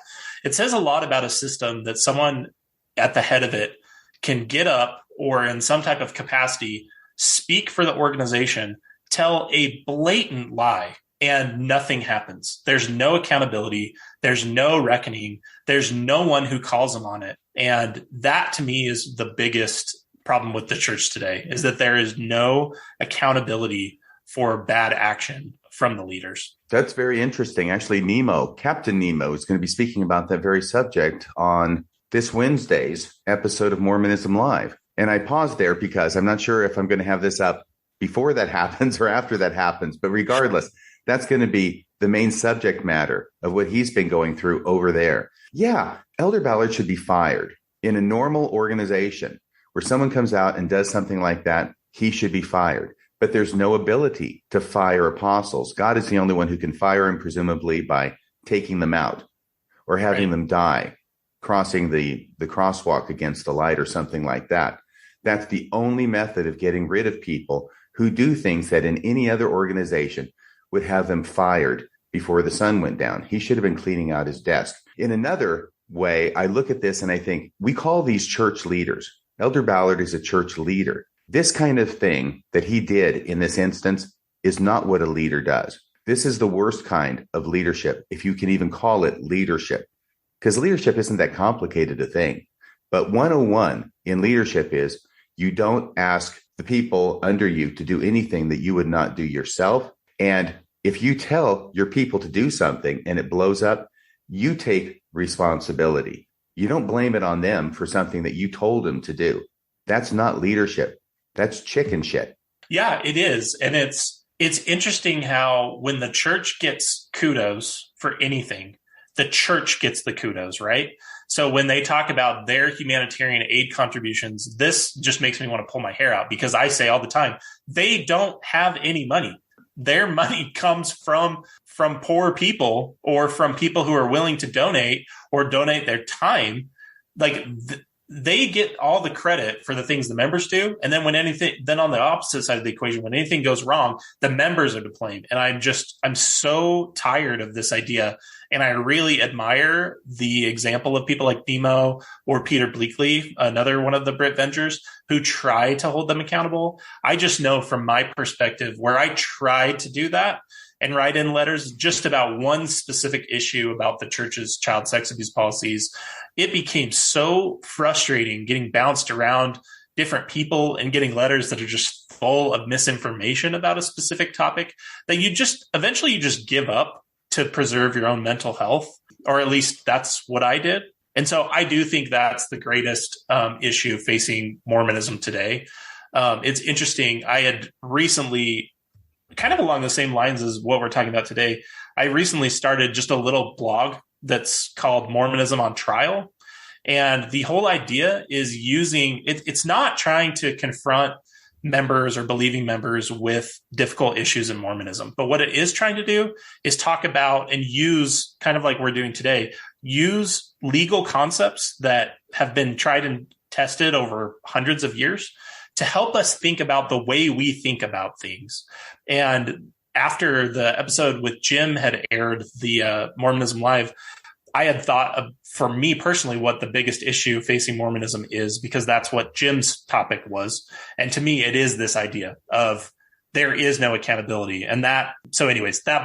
it says a lot about a system that someone at the head of it can get up, or in some type of capacity, speak for the organization, tell a blatant lie, and nothing happens. There's no accountability. There's no reckoning. There's no one who calls them on it. And that, to me, is the biggest problem with the church today, is that there is no accountability for bad action from the leaders. That's very interesting. Actually, Captain Nemo, is going to be speaking about that very subject on this Wednesday's episode of Mormonism Live. And I paused there because I'm not sure if I'm going to have this up before that happens or after that happens. But regardless, that's going to be the main subject matter of what he's been going through over there. Yeah, Elder Ballard should be fired. In a normal organization where someone comes out and does something like that, he should be fired. But there's no ability to fire apostles. God is the only one who can fire them, presumably by taking them out or having them die, crossing the crosswalk against the light or something like that. That's the only method of getting rid of people who do things that in any other organization would have them fired before the sun went down. He should have been cleaning out his desk. In another way, I look at this and I think we call these church leaders. Elder Ballard is a church leader. This kind of thing that he did in this instance is not what a leader does. This is the worst kind of leadership, if you can even call it leadership, because leadership isn't that complicated a thing. But 101 in leadership is you don't ask the people under you to do anything that you would not do yourself. And if you tell your people to do something and it blows up, you take responsibility. You don't blame it on them for something that you told them to do. That's not leadership. That's chicken shit. Yeah, it is. And it's interesting how when the church gets kudos for anything, the church gets the kudos, right? So when they talk about their humanitarian aid contributions, this just makes me want to pull my hair out, because I say all the time, they don't have any money. Their money comes from poor people or from people who are willing to donate or donate their time. Like they get all the credit for the things the members do. And then then on the opposite side of the equation, when anything goes wrong, the members are to blame. And I'm so tired of this idea. And I really admire the example of people like Nemo or Peter Bleakley, another one of the Brit Vengers, who try to hold them accountable. I just know from my perspective, where I tried to do that and write in letters just about one specific issue about the church's child sex abuse policies, it became so frustrating getting bounced around different people and getting letters that are just full of misinformation about a specific topic that eventually you just give up to preserve your own mental health, or at least that's what I did. And so I do think that's the greatest issue facing Mormonism today. It's interesting. I had recently, kind of along the same lines as what we're talking about today, I recently started just a little blog that's called Mormonism on Trial. And the whole idea is it's not trying to confront members or believing members with difficult issues in Mormonism. But what it is trying to do is talk about and use, kind of like we're doing today, use legal concepts that have been tried and tested over hundreds of years to help us think about the way we think about things. And after the episode with Jim had aired, the Mormonism Live, I had thought of, for me personally, what the biggest issue facing Mormonism is, because that's what Jim's topic was. And to me, it is this idea of there is no accountability. And that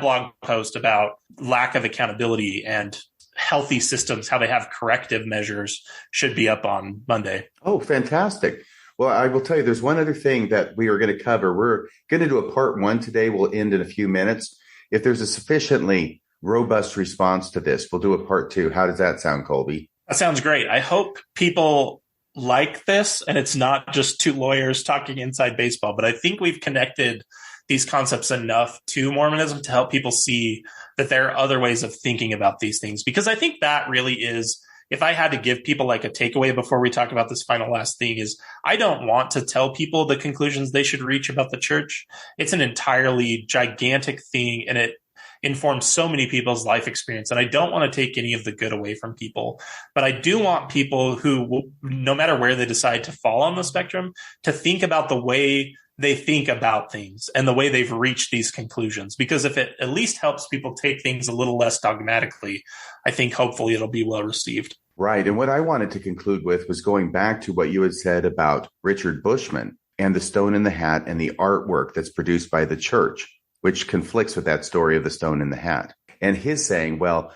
blog post about lack of accountability and healthy systems, how they have corrective measures, should be up on Monday. Oh, fantastic. Well, I will tell you, there's one other thing that we are going to cover. We're going to do a part 1 today. We'll end in a few minutes. If there's a sufficiently robust response to this, we'll do a part 2. How does that sound, Kolby? That sounds great. I hope people like this and it's not just two lawyers talking inside baseball, but I think we've connected these concepts enough to Mormonism to help people see that there are other ways of thinking about these things. Because I think that really is, if I had to give people like a takeaway before we talk about this last thing, is I don't want to tell people the conclusions they should reach about the church. It's an entirely gigantic thing, and it informs so many people's life experience. And I don't want to take any of the good away from people, but I do want people who, no matter where they decide to fall on the spectrum, to think about the way they think about things and the way they've reached these conclusions. Because if it at least helps people take things a little less dogmatically, I think hopefully it'll be well received. Right. And what I wanted to conclude with was going back to what you had said about Richard Bushman and the stone in the hat and the artwork that's produced by the church, which conflicts with that story of the stone in the hat. And his saying, well,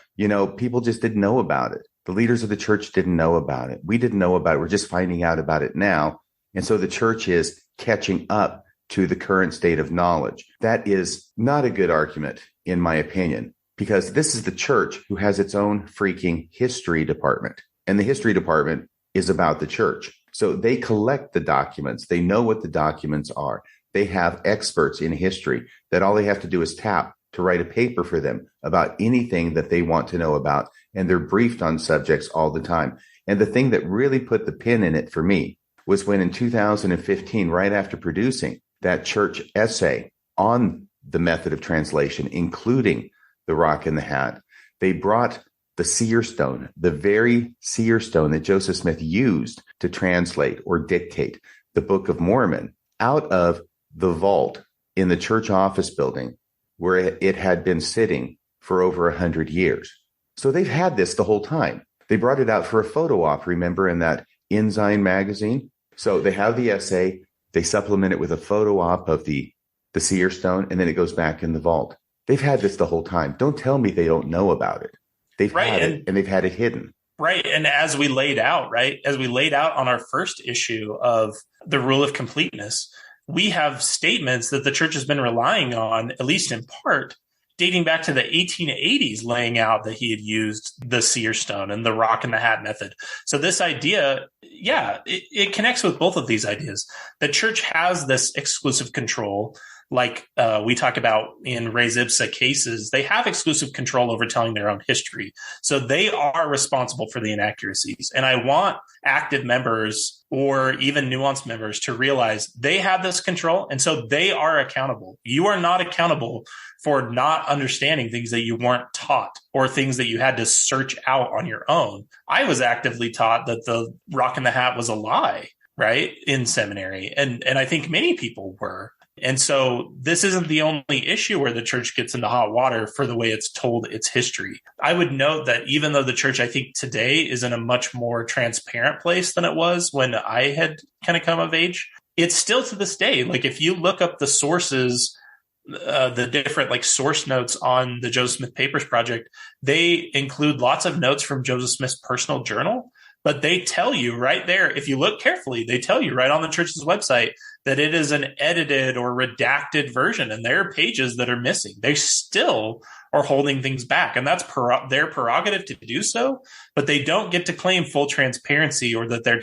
people just didn't know about it. The leaders of the church didn't know about it. We didn't know about it. We're just finding out about it now. And so the church is catching up to the current state of knowledge. That is not a good argument, in my opinion, because this is the church who has its own freaking history department. And the history department is about the church. So they collect the documents. They know what the documents are. They have experts in history that all they have to do is tap to write a paper for them about anything that they want to know about. And they're briefed on subjects all the time. And the thing that really put the pin in it for me was when in 2015, right after producing that church essay on the method of translation, including the rock and the hat, they brought the seer stone, the very seer stone that Joseph Smith used to translate or dictate the Book of Mormon, out of the vault in the church office building where it had been sitting for over 100 years. So they've had this the whole time. They brought it out for a photo op, remember, in that Ensign magazine? So they have the essay, they supplement it with a photo op of the seer stone, and then it goes back in the vault. They've had this the whole time. Don't tell me they don't know about it. They've had it, and they've had it hidden. Right. And as we laid out, on our first issue of the rule of completeness, we have statements that the church has been relying on, at least in part, dating back to the 1880s, laying out that he had used the seer stone and the rock and the hat method. So this idea, it connects with both of these ideas. The church has this exclusive control. Like we talk about in res ipsa cases, they have exclusive control over telling their own history. So they are responsible for the inaccuracies. And I want active members or even nuanced members to realize they have this control. And so they are accountable. You are not accountable for not understanding things that you weren't taught or things that you had to search out on your own. I was actively taught that the rock and the hat was a lie, right, in seminary. And I think many people were. And so this isn't the only issue where the church gets into hot water for the way it's told its history. I would note that even though the church, I think today is in a much more transparent place than it was when I had kind of come of age, it's still to this day. Like if you look up the sources, the different like source notes on the Joseph Smith Papers Project, they include lots of notes from Joseph Smith's personal journal. But they tell you right there, if you look carefully, they tell you right on the church's website that it is an edited or redacted version, and there are pages that are missing. They still are holding things back, and that's their prerogative to do so, but they don't get to claim full transparency or that they're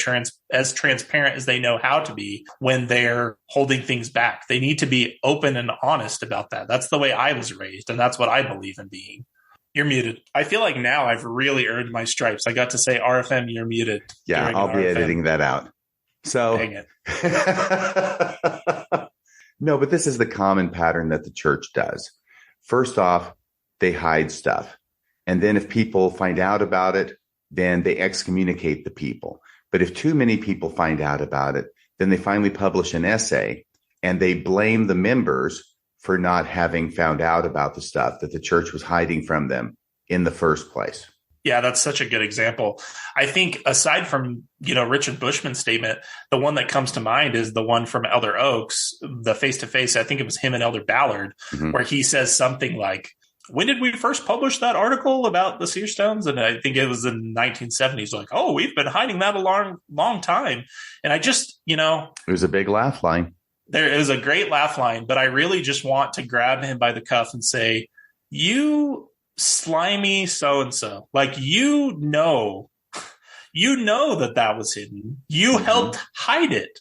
as transparent as they know how to be when they're holding things back. They need to be open and honest about that. That's the way I was raised, and that's what I believe in being. You're muted. I feel like now I've really earned my stripes. I got to say, RFM, you're muted. Yeah, I'll be editing that out. So, dang it. No, but this is the common pattern that the church does. First off, they hide stuff. And then if people find out about it, then they excommunicate the people. But if too many people find out about it, then they finally publish an essay and they blame the members for not having found out about the stuff that the church was hiding from them in the first place. Yeah, that's such a good example. I think aside from, Richard Bushman's statement, the one that comes to mind is the one from Elder Oaks, the face-to-face, I think it was him and Elder Ballard, where he says something like, when did we first publish that article about the seer stones? And I think it was in the 1970s, like, oh, we've been hiding that a long, long time. And I just, it was a big laugh line. There is a great laugh line, but I really just want to grab him by the cuff and say, you slimy so-and-so, like, you know that was hidden. You helped hide it.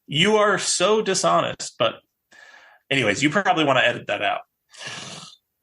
You are so dishonest. But anyways, you probably want to edit that out.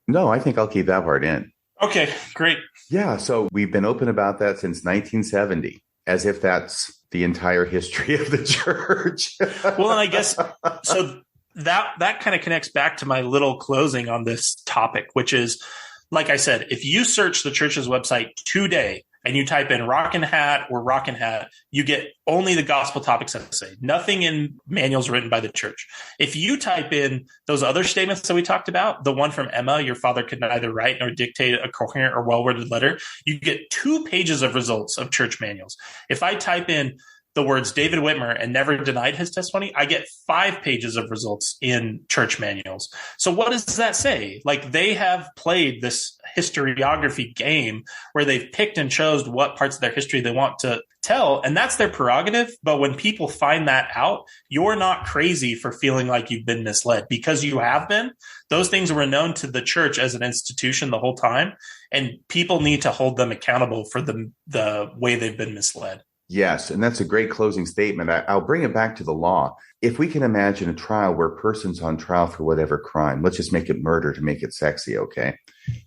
No, I think I'll keep that part in. Okay, great. Yeah. So we've been open about that since 1970, as if that's the entire history of the church. Well, and I guess so that kind of connects back to my little closing on this topic, which is, like I said, if you search the church's website today and you type in rock and hat or rock and hat, you get only the gospel topics essay, nothing in manuals written by the church. If you type in those other statements that we talked about, the one from Emma, your father could neither write nor dictate a coherent or well-worded letter, you get 2 pages of results of church manuals. If I type in the words David Whitmer and never denied his testimony, I get 5 pages of results in church manuals. So what does that say? Like, they have played this historiography game where they've picked and chose what parts of their history they want to tell, and that's their prerogative. But when people find that out, you're not crazy for feeling like you've been misled, because you have been. Those things were known to the church as an institution the whole time, and people need to hold them accountable for the way they've been misled. Yes, and that's a great closing statement. I'll bring it back to the law. If we can imagine a trial where a person's on trial for whatever crime, let's just make it murder to make it sexy, okay?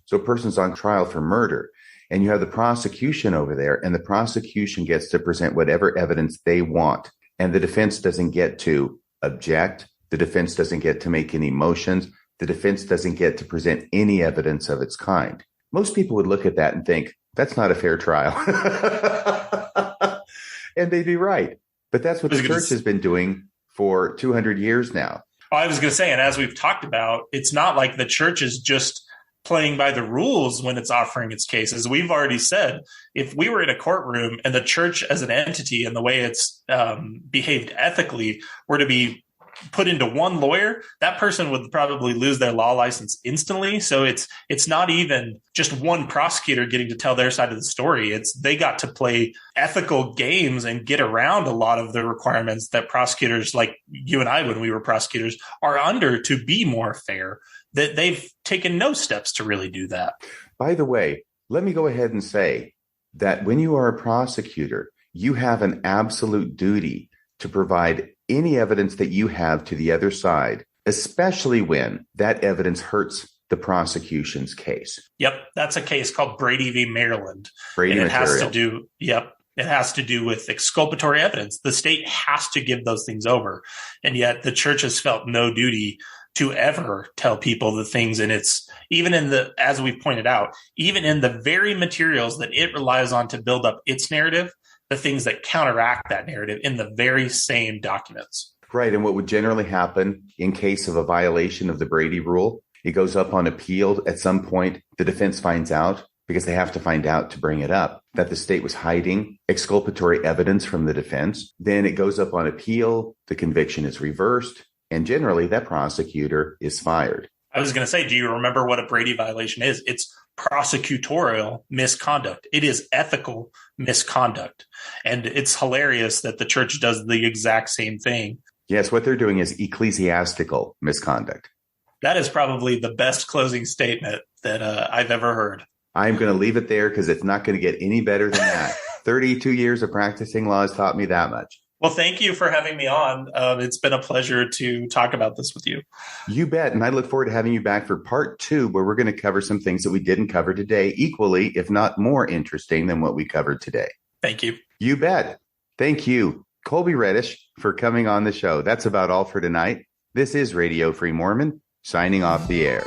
So a person's on trial for murder, and you have the prosecution over there, and the prosecution gets to present whatever evidence they want, and the defense doesn't get to object. The defense doesn't get to make any motions. The defense doesn't get to present any evidence of its kind. Most people would look at that and think, that's not a fair trial. And they'd be right. But that's what the church has been doing for 200 years now. I was going to say, and as we've talked about, it's not like the church is just playing by the rules when it's offering its cases. We've already said, if we were in a courtroom and the church as an entity and the way it's behaved ethically were to be put into one lawyer, that person would probably lose their law license instantly. So it's not even just one prosecutor getting to tell their side of the story. They got to play ethical games and get around a lot of the requirements that prosecutors like you and I, when we were prosecutors, are under to be more fair. That they've taken no steps to really do that. By the way, let me go ahead and say that when you are a prosecutor, you have an absolute duty to provide any evidence that you have to the other side, especially when that evidence hurts the prosecution's case. Yep. That's a case called Brady v. Maryland. Brady and material. It has to do with exculpatory evidence. The state has to give those things over. And yet the church has felt no duty to ever tell people the things. And as we've pointed out, even in the very materials that it relies on to build up its narrative, the things that counteract that narrative in the very same documents. Right. And what would generally happen in case of a violation of the Brady rule, it goes up on appeal. At some point, the defense finds out, because they have to find out to bring it up, that the state was hiding exculpatory evidence from the defense. Then it goes up on appeal. The conviction is reversed. And generally, that prosecutor is fired. I was going to say, do you remember what a Brady violation is? It's prosecutorial misconduct. It is ethical misconduct. And it's hilarious that the church does the exact same thing. Yes, what they're doing is ecclesiastical misconduct. That is probably the best closing statement that I've ever heard. I'm going to leave it there because it's not going to get any better than that. 32 years of practicing law has taught me that much. Well, thank you for having me on. It's been a pleasure to talk about this with you. You bet. And I look forward to having you back for part 2, where we're going to cover some things that we didn't cover today, equally, if not more interesting than what we covered today. Thank you. You bet. Thank you, Kolby Reddish, for coming on the show. That's about all for tonight. This is Radio Free Mormon, signing off the air.